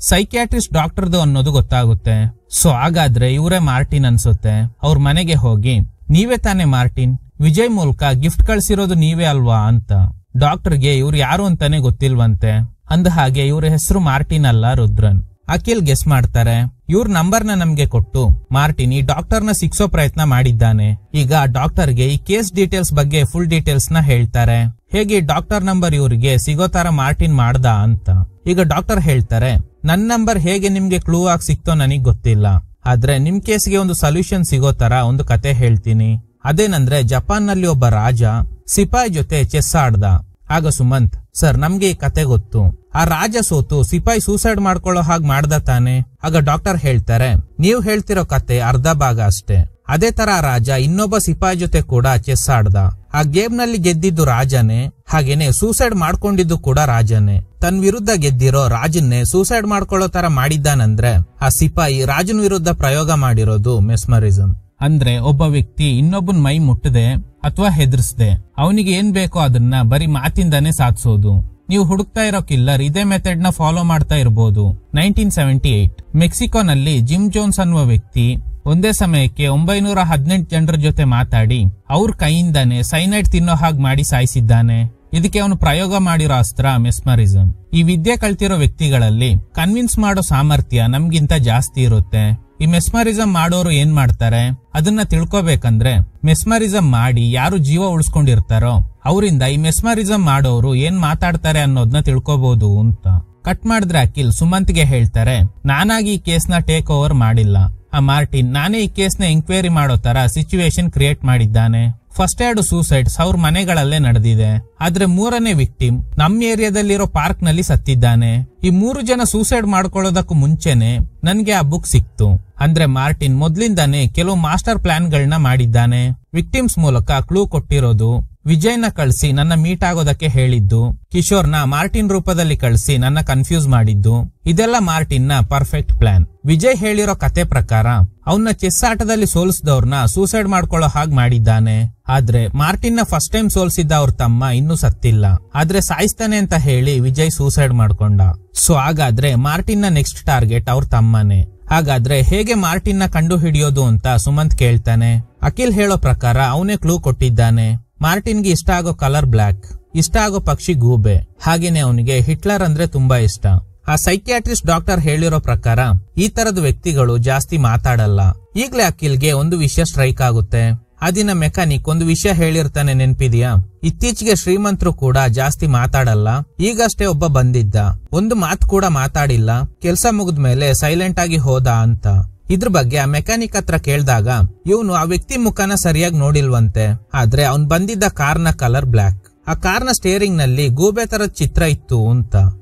ಸೈಕ್ಯಾಟ್ರಿಸ್ಟ್ ಡಾಕ್ಟರ್ದು ಅನ್ನೋದು ಗೊತ್ತಾಗುತ್ತೆ. ಸೊ ಹಾಗಾದ್ರೆ ಇವರೇ ಮಾರ್ಟಿನ್ ಅನ್ಸುತ್ತೆ. ಅವ್ರ ಮನೆಗೆ ಹೋಗಿ, ನೀವೇ ತಾನೇ ಮಾರ್ಟಿನ್, ವಿಜಯ್ ಮೂಲಕ ಗಿಫ್ಟ್ ಕಳ್ಸಿರೋದು ನೀವೇ ಅಲ್ವಾ ಅಂತ. ಡಾಕ್ಟರ್ಗೆ ಇವ್ರು ಯಾರು ಅಂತಾನೆ ಗೊತ್ತಿಲ್ವಂತೆ. ಅಂದ ಹಾಗೆ ಇವ್ರ ಹೆಸರು ಮಾರ್ಟಿನ್ ಅಲ್ಲ, ರುದ್ರನ್. ಅಖಿಲ್ ಗೆಸ್ ಮಾಡ್ತಾರೆ. ಇವ್ರ ನಂಬರ್ ನ ನಮ್ಗೆ ಕೊಟ್ಟು ಮಾರ್ಟಿನ್ ಈ ಡಾಕ್ಟರ್ ನ ಸಿಕ್ಸೋ ಪ್ರಯತ್ನ ಮಾಡಿದ್ದಾನೆ. ಈಗ ಡಾಕ್ಟರ್ಗೆ ಈ ಕೇಸ್ ಡೀಟೇಲ್ಸ್ ಬಗ್ಗೆ ಫುಲ್ ಡೀಟೇಲ್ಸ್ ನ ಹೇಳ್ತಾರೆ. ಹೇಗೆ ಡಾಕ್ಟರ್ ನಂಬರ್ ಇವ್ರಿಗೆ ಸಿಗೋ ತರ ಮಾರ್ಟಿನ್ ಮಾಡ್ದ ಅಂತ. ಈಗ ಡಾಕ್ಟರ್ ಹೇಳ್ತಾರೆ, ನನ್ ನಂಬರ್ ಹೇಗೆ ನಿಮ್ಗೆ ಕ್ಲೂ ಆಗಿ ಸಿಕ್ತೋ ನನಗ್ ಗೊತ್ತಿಲ್ಲ, ಆದ್ರೆ ನಿಮ್ ಕೇಸ್ಗೆ ಒಂದು ಸೊಲ್ಯೂಷನ್ ಸಿಗೋ ತರ ಒಂದು ಕತೆ ಹೇಳ್ತೀನಿ. ಅದೇನಂದ್ರೆ ಜಪಾನ್ ನಲ್ಲಿ ಒಬ್ಬ ರಾಜ ಸಿಪಾಯಿ ಜೊತೆ ಚೆಸ್ ಆಡ್ದ. ಆಗ ಸುಮಂತ್, ಸರ್ ನಮ್ಗೆ ಈ ಕತೆ ಗೊತ್ತು, ಆ ರಾಜ ಸೋತು ಸಿಪಾಯಿ ಸೂಸೈಡ್ ಮಾಡ್ಕೊಳ್ಳೋ ಹಾಗೆ ಮಾಡ್ದ ತಾನೆ. ಆಗ ಡಾಕ್ಟರ್ ಹೇಳ್ತಾರೆ, ನೀವ್ ಹೇಳ್ತಿರೋ ಕತೆ ಅರ್ಧ ಭಾಗ ಅಷ್ಟೇ. ಅದೇ ತರ ರಾಜ ಇನ್ನೊಬ್ಬ ಸಿಪಾಯಿ ಜೊತೆ ಕೂಡ ಚೆಸ್ ಆಡ್ದ. ಆ ಗೇಮ್ ನಲ್ಲಿ ಗೆದ್ದಿದ್ದು ರಾಜನೇ, ಹಾಗೇನೆ ಸೂಸೈಡ್ ಮಾಡ್ಕೊಂಡಿದ್ದು ಕೂಡ ರಾಜನೇ. ತನ್ ವಿರುದ್ಧ ಗೆದ್ದಿರೋ ರಾಜನ್ನೇ ಸೂಸೈಡ್ ಮಾಡ್ಕೊಳ್ಳೋ ತರ ಮಾಡಿದ್ದಾನಂದ್ರೆ ಆ ಸಿಪಾಯಿ ರಾಜನ್ ವಿರುದ್ಧ ಪ್ರಯೋಗ ಮಾಡಿರೋದು ಮೆಸ್ಮರಿಸಂ. ಅಂದ್ರೆ ಒಬ್ಬ ವ್ಯಕ್ತಿ ಇನ್ನೊಬ್ಬನ್ ಮೈ ಮುಟ್ಟದೆ ಅಥವಾ ಹೆದರ್ಸ್ದೆ ಅವನಿಗೆ ಏನ್ ಬೇಕೋ ಅದನ್ನ ಬರೀ ಮಾತಿಂದಾನೇ ಸಾಧಿಸೋದು. ನೀವು ಹುಡುಕ್ತಾ ಇರೋ ಕಿಲ್ಲರ್ ಇದೇ ಮೆಥಡ್ ನ ಫಾಲೋ ಮಾಡ್ತಾ ಇರಬಹುದು. 1978 ಮೆಕ್ಸಿಕೋನಲ್ಲಿ ಜಿಮ್ ಜೋನ್ಸ್ ಅನ್ನುವ ವ್ಯಕ್ತಿ ಒಂದೇ ಸಮಯಕ್ಕೆ 918 ಜನರ ಜೊತೆ ಮಾತಾಡಿ ಅವ್ರ ಕೈಯಿಂದಾನೆ ಸೈನೈಡ್ ತಿನ್ನೋ ಹಾಗೆ ಮಾಡಿ ಸಾಯಿಸಿದ್ದಾನೆ. ಇದಕ್ಕೆ ಅವನು ಪ್ರಯೋಗ ಮಾಡಿರೋ ಅಸ್ತ್ರ ಮೆಸ್ಮರಿಸಂ. ಈ ವಿದ್ಯೆ ಕಲ್ತಿರೋ ವ್ಯಕ್ತಿಗಳಲ್ಲಿ ಕನ್ವಿನ್ಸ್ ಮಾಡೋ ಸಾಮರ್ಥ್ಯ ನಮ್ಗಿಂತ ಜಾಸ್ತಿ ಇರುತ್ತೆ. ಈ ಮೆಸ್ಮರಿಸಂ ಮಾಡೋರು ಏನ್ ಮಾಡ್ತಾರೆ ಅದನ್ನ ತಿಳ್ಕೊಬೇಕಂದ್ರೆ ಮೆಸ್ಮರಿಸಂ ಮಾಡಿ ಯಾರು ಜೀವ ಉಳಿಸ್ಕೊಂಡಿರ್ತಾರೋ ಅವರಿಂದ ಈ ಮೆಸ್ಮರಿಸಂ ಮಾಡೋರು ಏನ್ ಮಾತಾಡ್ತಾರೆ ಅನ್ನೋದನ್ನ ತಿಳ್ಕೊಬಹುದು ಅಂತ. ಕಟ್ ಮಾಡಿದ್ರೆ ಅಖಿಲ್ ಸುಮಂತ್ಗೆ ಹೇಳ್ತಾರೆ, ನಾನಾಗಿ ಈ ಕೇಸ್ನ ಟೇಕ್ ಓವರ್ ಮಾಡಿಲ್ಲ. ಆ ಮಾರ್ಟಿನ್ ನಾನೇ ಈ ಕೇಸ್ನ ಎಂಕ್ವೈರಿ ಮಾಡೋ ತರ ಸಿಚುವೇಶನ್ ಕ್ರಿಯೇಟ್ ಮಾಡಿದ್ದಾನೆ. ಫಸ್ಟ್ 2 ಸೂಸೈಡ್ಸ್ ಅವ್ರ ಮನೆಗಳಲ್ಲೇ ನಡೆದಿದೆ. ಆದ್ರೆ 3ನೇ ವಿಕ್ಟಿಮ್ ನಮ್ ಏರಿಯಾದಲ್ಲಿರೋ ಪಾರ್ಕ್ ನಲ್ಲಿ ಸತ್ತಿದ್ದಾನೆ. ಈ 3 ಜನ ಸೂಸೈಡ್ ಮಾಡ್ಕೊಳ್ಳೋದಕ್ಕೂ ಮುಂಚೆನೆ ನನ್ಗೆ ಆ ಬುಕ್ ಸಿಕ್ತು. ಅಂದ್ರೆ ಮಾರ್ಟಿನ್ ಮೊದ್ಲಿಂದಾನೆ ಕೆಲವು ಮಾಸ್ಟರ್ ಪ್ಲಾನ್ ಗಳನ್ನ ಮಾಡಿದ್ದಾನೆ. ವಿಕ್ಟಿಮ್ಸ್ ಮೂಲಕ ಕ್ಲೂ ಕೊಟ್ಟಿರೋದು, ವಿಜಯ್ನ ಕಳಿಸಿ ನನ್ನ ಮೀಟ್ ಆಗೋದಕ್ಕೆ ಹೇಳಿದ್ದು, ಕಿಶೋರ್ನ ಮಾರ್ಟಿನ್ ರೂಪದಲ್ಲಿ ಕಳಿಸಿ ನನ್ನ ಕನ್ಫ್ಯೂಸ್ ಮಾಡಿದ್ದು, ಇದೆಲ್ಲ ಮಾರ್ಟಿನ್ ನ ಪರ್ಫೆಕ್ಟ್ ಪ್ಲಾನ್. ವಿಜಯ್ ಹೇಳಿರೋ ಕತೆ ಪ್ರಕಾರ ಅವನ್ನ ಚೆಸ್ ಆಟದಲ್ಲಿ ಸೋಲಿಸಿದವ್ರನ್ನ ಸೂಸೈಡ್ ಮಾಡ್ಕೊಳ್ಳೋ ಹಾಗೆ ಮಾಡಿದ್ದಾನೆ. ಆದ್ರೆ ಮಾರ್ಟಿನ್ ನ ಫಸ್ಟ್ ಟೈಮ್ ಸೋಲ್ಸಿದ್ದ ಅವ್ರ ತಮ್ಮ ಇನ್ನೂ ಸತ್ತಿಲ್ಲ. ಆದ್ರೆ ಸಾಯಿಸ್ತಾನೆ ಅಂತ ಹೇಳಿ ವಿಜಯ್ ಸೂಸೈಡ್ ಮಾಡ್ಕೊಂಡ. ಸೊ ಹಾಗಾದ್ರೆ ಮಾರ್ಟಿನ್ ನ ನೆಕ್ಸ್ಟ್ ಟಾರ್ಗೆಟ್ ಅವ್ರ ತಮ್ಮನೇ. ಹಾಗಾದ್ರೆ ಹೇಗೆ ಮಾರ್ಟಿನ್ ನ ಕಂಡು ಹಿಡಿಯೋದು ಅಂತ ಸುಮಂತ್ ಕೇಳ್ತಾನೆ. ಅಖಿಲ್ ಹೇಳೋ ಪ್ರಕಾರ ಅವನೇ ಕ್ಲೂ ಕೊಟ್ಟಿದ್ದಾನೆ. ಮಾರ್ಟಿನ್ಗೆ ಇಷ್ಟ ಆಗೋ ಕಲರ್ ಬ್ಲಾಕ್, ಇಷ್ಟ ಆಗೋ ಪಕ್ಷಿ ಗೂಬೆ, ಹಾಗೇನೆ ಅವನಿಗೆ ಹಿಟ್ಲರ್ ಅಂದ್ರೆ ತುಂಬಾ ಇಷ್ಟ. ಆ ಸೈಕ್ಯಾಟ್ರಿಸ್ಟ್ ಡಾಕ್ಟರ್ ಹೇಳಿರೋ ಪ್ರಕಾರ ಈ ತರದ ವ್ಯಕ್ತಿಗಳು ಜಾಸ್ತಿ ಮಾತಾಡಲ್ಲ. ಈಗ್ಲೇ ಅಖಿಲ್ಗೆ ಒಂದು ವಿಷಯ ಸ್ಟ್ರೈಕ್ ಆಗುತ್ತೆ. ಆ ದಿನ ಮೆಕ್ಯಾನಿಕ್ ಒಂದು ವಿಷಯ ಹೇಳಿರ್ತಾನೆ, ನೆನ್ಪಿದ್ಯಾ? ಇತ್ತೀಚೆಗೆ ಶ್ರೀಮಂತರು ಕೂಡ ಜಾಸ್ತಿ ಮಾತಾಡಲ್ಲ, ಈಗಷ್ಟೇ ಒಬ್ಬ ಬಂದಿದ್ದ, ಒಂದು ಮಾತು ಕೂಡ ಮಾತಾಡಿಲ್ಲ, ಕೆಲ್ಸ ಮುಗಿದ್ಮೇಲೆ ಸೈಲೆಂಟ್ ಆಗಿ ಹೋದ ಅಂತ. ಇದ್ರ ಬಗ್ಗೆ ಆ ಮೆಕ್ಯಾನಿಕ್ ಹತ್ರ ಕೇಳಿದಾಗ ಇವನು ಆ ವ್ಯಕ್ತಿ ಮುಖನ ಸರಿಯಾಗಿ ನೋಡಿಲ್ವಂತೆ. ಆದ್ರೆ ಅವ್ನ್ ಬಂದಿದ್ದ ಕಾರ್ನ ಕಲರ್ ಬ್ಲಾಕ್, ಆ ಕಾರ್ನ ಸ್ಟೇರಿಂಗ್ ನಲ್ಲಿ ಗೂಬೆ ತರದ ಚಿತ್ರ ಇತ್ತು ಅಂತ.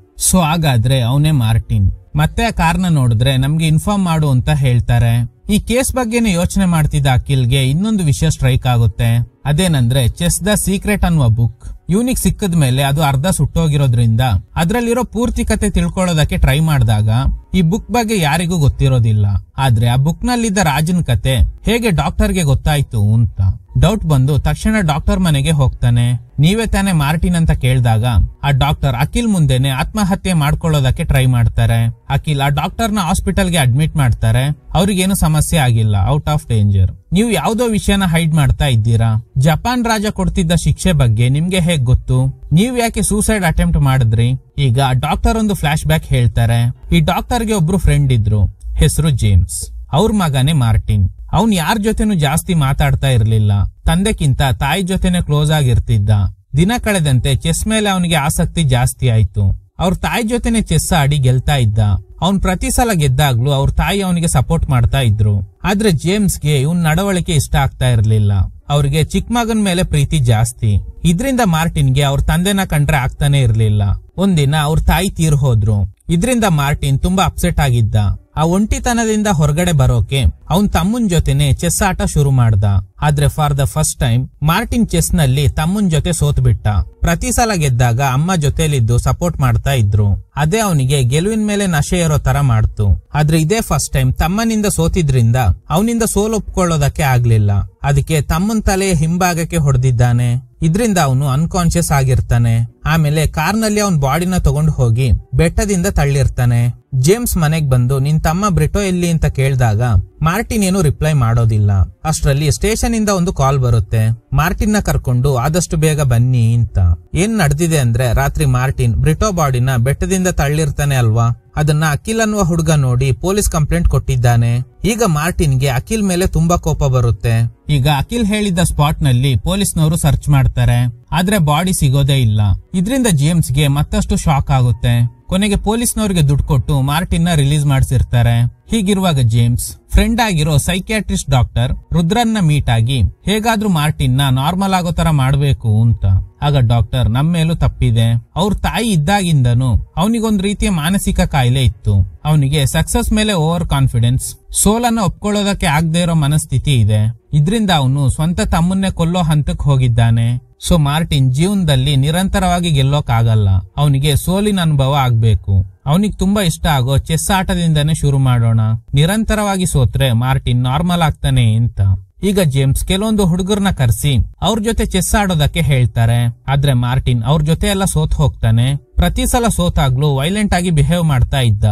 ಸೊ ಹಾಗಾದ್ರೆ ಅವನೇ ಮಾರ್ಟಿನ್. ಮತ್ತೆ ಆ ಕಾರ್ನ ನೋಡಿದ್ರೆ ನಮ್ಗೆ ಇನ್ಫಾರ್ಮ್ ಮಾಡು ಅಂತ ಹೇಳ್ತಾರೆ. ಈ ಕೇಸ್ ಬಗ್ಗೆನೇ ಯೋಚನೆ ಮಾಡ್ತಿದ್ದ ಅಖಿಲ್ಗೆ ಇನ್ನೊಂದು ವಿಷಯ ಸ್ಟ್ರೈಕ್ ಆಗುತ್ತೆ. ಅದೇನಂದ್ರೆ ಚೆಸ್ ದ ಸೀಕ್ರೆಟ್ ಅನ್ನುವ ಬುಕ್ ಇವನಿಗೆ ಸಿಕ್ಕದ ಮೇಲೆ ಅದು ಅರ್ಧ ಸುಟ್ಟೋಗಿರೋದ್ರಿಂದ ಅದ್ರಲ್ಲಿರೋ ಪೂರ್ತಿ ಕತೆ ತಿಳ್ಕೊಳ್ಳೋದಕ್ಕೆ ಟ್ರೈ ಮಾಡಿದಾಗ ಈ ಬುಕ್ ಬಗ್ಗೆ ಯಾರಿಗೂ ಗೊತ್ತಿರೋದಿಲ್ಲ. ಆದ್ರೆ ಆ ಬುಕ್ ನಲ್ಲಿದ್ದ ರಾಜನ್ ಕತೆ ಹೇಗೆ ಡಾಕ್ಟರ್ಗೆ ಗೊತ್ತಾಯ್ತು ಅಂತ ಡೌಟ್ ಬಂದು ತಕ್ಷಣ ಡಾಕ್ಟರ್ ಮನೆಗೆ ಹೋಗ್ತಾನೆ. ನೀವೇ ತಾನೇ ಮಾರ್ಟಿನ್ ಅಂತ ಕೇಳಿದಾಗ ಆ ಡಾಕ್ಟರ್ ಅಖಿಲ್ ಮುಂದೆನೆ ಆತ್ಮಹತ್ಯೆ ಮಾಡ್ಕೊಳ್ಳೋದಕ್ಕೆ ಟ್ರೈ ಮಾಡ್ತಾರೆ. ಅಖಿಲ್ ಆ ಡಾಕ್ಟರ್ನ ಹಾಸ್ಪಿಟಲ್ಗೆ ಅಡ್ಮಿಟ್ ಮಾಡ್ತಾರೆ. ಅವ್ರಿಗೇನು ಸಮಸ್ಯೆ ಆಗಿಲ್ಲ, ಔಟ್ ಆಫ್ ಡೇಂಜರ್. ನೀವು ಯಾವ್ದೋ ವಿಷಯನ ಹೈಡ್ ಮಾಡ್ತಾ ಇದ್ದೀರಾ. ಜಪಾನ್ ರಾಜ ಕೊಡ್ತಿದ್ದ ಶಿಕ್ಷೆ ಬಗ್ಗೆ ನಿಮ್ಗೆ ಹೇಗ್ ಗೊತ್ತು? ನೀವ್ ಯಾಕೆ ಸೂಸೈಡ್ ಅಟೆಂಪ್ಟ್ ಮಾಡಿದ್ರಿ? ಈಗ ಡಾಕ್ಟರ್ ಒಂದು ಫ್ಲಾಶ್ ಬ್ಯಾಕ್ ಹೇಳ್ತಾರೆ. ಈ ಡಾಕ್ಟರ್ಗೆ ಒಬ್ರು ಫ್ರೆಂಡ್ ಇದ್ರು, ಹೆಸರು ಜೇಮ್ಸ್. ಅವ್ರ ಮಗನೇ ಮಾರ್ಟಿನ್. ಅವನ್ ಯಾರ ಜೊತೆನೂ ಜಾಸ್ತಿ ಮಾತಾಡ್ತಾ ಇರ್ಲಿಲ್ಲ. ತಂದೆಕ್ಕಿಂತ ತಾಯಿ ಜೊತೆನೆ ಕ್ಲೋಸ್ ಆಗಿರ್ತಿದ್ದ. ದಿನ ಕಳೆದಂತೆ ಚೆಸ್ ಮೇಲೆ ಅವನಿಗೆ ಆಸಕ್ತಿ ಜಾಸ್ತಿ ಆಯ್ತು. ಅವ್ರ ತಾಯಿ ಜೊತೆನೆ ಚೆಸ್ ಆಡಿ ಗೆಲ್ತಾ ಇದ್ದ. ಅವ್ನ್ ಪ್ರತಿ ಸಲ ಗೆದ್ದಾಗ್ಲೂ ಅವ್ರ ತಾಯಿ ಅವನಿಗೆ ಸಪೋರ್ಟ್ ಮಾಡ್ತಾ ಇದ್ರು. ಆದ್ರೆ ಜೇಮ್ಸ್ಗೆ ಇವನ್ ನಡವಳಿಕೆ ಇಷ್ಟ ಆಗ್ತಾ ಇರ್ಲಿಲ್ಲ. ಅವ್ರಿಗೆ ಚಿಕ್ಕ ಮಗನ್ ಮೇಲೆ ಪ್ರೀತಿ ಜಾಸ್ತಿ. ಇದ್ರಿಂದ ಮಾರ್ಟಿನ್ಗೆ ಅವ್ರ ತಂದೆನ ಕಂಡ್ರೆ ಆಗ್ತಾನೆ ಇರ್ಲಿಲ್ಲ. ಒಂದಿನ ಅವ್ರ ತಾಯಿ ತೀರ್ ಹೋದ್ರು. ಇದ್ರಿಂದ ಮಾರ್ಟಿನ್ ತುಂಬಾ ಅಪ್ಸೆಟ್ ಆಗಿದ್ದ. ಆ ಒಂಟಿತನದಿಂದ ಹೊರಗಡೆ ಬರೋಕೆ ಅವನ್ ತಮ್ಮನ್ ಜೊತೆನೆ ಚೆಸ್ ಆಟ ಶುರು ಮಾಡ್ದ. ಆದ್ರೆ for the first time Martin chess ನಲ್ಲಿ ತಮ್ಮನ್ ಜೊತೆ ಸೋತ್ ಬಿಟ್ಟ. ಪ್ರತಿ ಸಲ ಗೆದ್ದಾಗ ಅಮ್ಮ ಜೊತೆಲಿದ್ದು ಸಪೋರ್ಟ್ ಮಾಡ್ತಾ ಇದ್ರು. ಅದೇ ಅವನಿಗೆ ಗೆಲುವಿನ ಮೇಲೆ ನಶೆ ಇರೋ ತರ ಮಾಡ್ತು. ಆದ್ರೆ ಇದೇ ಫಸ್ಟ್ ಟೈಮ್ ತಮ್ಮನಿಂದ ಸೋತಿದ್ರಿಂದ ಅವನಿಂದ ಸೋಲು ಒಪ್ಕೊಳ್ಳೋದಕ್ಕೆ ಆಗ್ಲಿಲ್ಲ. ಅದಕ್ಕೆ ತಮ್ಮನ್ ತಲೆಯ ಹಿಂಭಾಗಕ್ಕೆ ಹೊಡೆದಿದ್ದಾನೆ. ಇದ್ರಿಂದ ಅವನು ಅನ್ಕಾನ್ಶಿಯಸ್ ಆಗಿರ್ತಾನೆ. ಆಮೇಲೆ ಕಾರ್ನಲ್ಲಿ ಅವನ್ ಬಾಡಿನ ತಗೊಂಡು ಹೋಗಿ ಬೆಟ್ಟದಿಂದ ತಳ್ಳಿರ್ತಾನೆ. ಜೇಮ್ಸ್ ಮನೆಗ್ ಬಂದು ನಿನ್ ತಮ್ಮ ಬ್ರಿಟೋ ಎಲ್ಲಿ ಅಂತ ಕೇಳಿದಾಗ ಮಾರ್ಟಿನ್ ಏನು ರಿಪ್ಲೈ ಮಾಡೋದಿಲ್ಲ. ಅಷ್ಟರಲ್ಲಿ ಸ್ಟೇಷನ್ ಇಂದ ಒಂದು ಕಾಲ್ ಬರುತ್ತೆ. ಮಾರ್ಟಿನ್ ನ ಕರ್ಕೊಂಡು ಆದಷ್ಟು ಬೇಗ ಬನ್ನಿ ಅಂತ. ಏನ್ ನಡೆದಿದೆ ಅಂದ್ರೆ ರಾತ್ರಿ ಮಾರ್ಟಿನ್ ಬ್ರಿಟೋ ಬಾಡಿನ ಬೆಟ್ಟದಿಂದ ತಳ್ಳಿರ್ತಾನೆ ಅಲ್ವಾ, ಅದನ್ನ ಅಖಿಲ್ ಅನ್ನುವ ಹುಡುಗ ನೋಡಿ ಪೊಲೀಸ್ ಕಂಪ್ಲೇಂಟ್ ಕೊಟ್ಟಿದ್ದಾನೆ. ಈಗ ಮಾರ್ಟಿನ್ಗೆ ಅಖಿಲ್ ಮೇಲೆ ತುಂಬಾ ಕೋಪ ಬರುತ್ತೆ. ಈಗ ಅಖಿಲ್ ಹೇಳಿದ್ದ ಸ್ಪಾಟ್ ನಲ್ಲಿ ಪೊಲೀಸ್ನವರು ಸರ್ಚ್ ಮಾಡ್ತಾರೆ. ಆದ್ರೆ ಬಾಡಿ ಸಿಗೋದೇ ಇಲ್ಲ. ಇದ್ರಿಂದ ಜೇಮ್ಸ್ಗೆ ಮತ್ತಷ್ಟು ಶಾಕ್ ಆಗುತ್ತೆ. ಕೊನೆಗೆ ಪೊಲೀಸ್ನವರಿಗೆ ದುಡ್ಡು ಕೊಟ್ಟು ಮಾರ್ಟಿನ್ ನ ರಿಲೀಸ್ ಮಾಡಿಸಿರ್ತಾರೆ. ಹೀಗಿರುವಾಗ ಜೇಮ್ಸ್ ಫ್ರೆಂಡ್ ಆಗಿರೋ ಸೈಕ್ಯಾಟ್ರಿಸ್ಟ್ ಡಾಕ್ಟರ್ ರುದ್ರನ್ನ ಮೀಟ್ ಆಗಿ ಹೇಗಾದ್ರೂ ಮಾರ್ಟಿನ್ ನ ನಾರ್ಮಲ್ ಆಗೋ ತರ ಮಾಡ್ಬೇಕು ಅಂತ. ಆಗ ಡಾಕ್ಟರ್ ನಮ್ಮ ಮೇಲೂ ತಪ್ಪಿದೆ. ಅವ್ರ ತಾಯಿ ಇದ್ದಾಗಿಂದನು ಅವನಿಗೊಂದ್ ರೀತಿಯ ಮಾನಸಿಕ ಕಾಯಿಲೆ ಇತ್ತು. ಅವನಿಗೆ ಸಕ್ಸಸ್ ಮೇಲೆ ಓವರ್ ಕಾನ್ಫಿಡೆನ್ಸ್, ಸೋಲನ್ನ ಒಪ್ಕೊಳ್ಳೋದಕ್ಕೆ ಆಗದೆ ಇರೋ ಮನಸ್ಥಿತಿ ಇದೆ. ಇದ್ರಿಂದ ಅವನು ಸ್ವಂತ ತಮ್ಮನ್ನೇ ಕೊಲ್ಲೋ ಹಂತಕ್ಕೆ ಹೋಗಿದ್ದಾನೆ. ಸೊ ಮಾರ್ಟಿನ್ ಜೀವನದಲ್ಲಿ ನಿರಂತರವಾಗಿ ಗೆಲ್ಲೋಕಾಗಲ್ಲ. ಅವನಿಗೆ ಸೋಲಿನ ಅನುಭವ ಆಗ್ಬೇಕು. ಅವನಿಗೆ ತುಂಬಾ ಇಷ್ಟ ಆಗೋ ಚೆಸ್ ಆಟದಿಂದಾನೇ ಶುರು ಮಾಡೋಣ. ನಿರಂತರವಾಗಿ ಸೋತ್ರೆ ಮಾರ್ಟಿನ್ ನಾರ್ಮಲ್ ಆಗ್ತಾನೆ ಅಂತ. ಈಗ ಜೇಮ್ಸ್ ಕೆಲವೊಂದು ಹುಡುಗರನ್ನ ಕರೆಸಿ ಅವ್ರ ಜೊತೆ ಚೆಸ್ ಆಡೋದಕ್ಕೆ ಹೇಳ್ತಾರೆ. ಆದ್ರೆ ಮಾರ್ಟಿನ್ ಅವ್ರ ಜೊತೆ ಎಲ್ಲ ಸೋತ್ ಹೋಗ್ತಾನೆ. ಪ್ರತಿ ಸಲ ಸೋತಾಗ್ಲೂ ವೈಲೆಂಟ್ ಆಗಿ ಬಿಹೇವ್ ಮಾಡ್ತಾ ಇದ್ದ.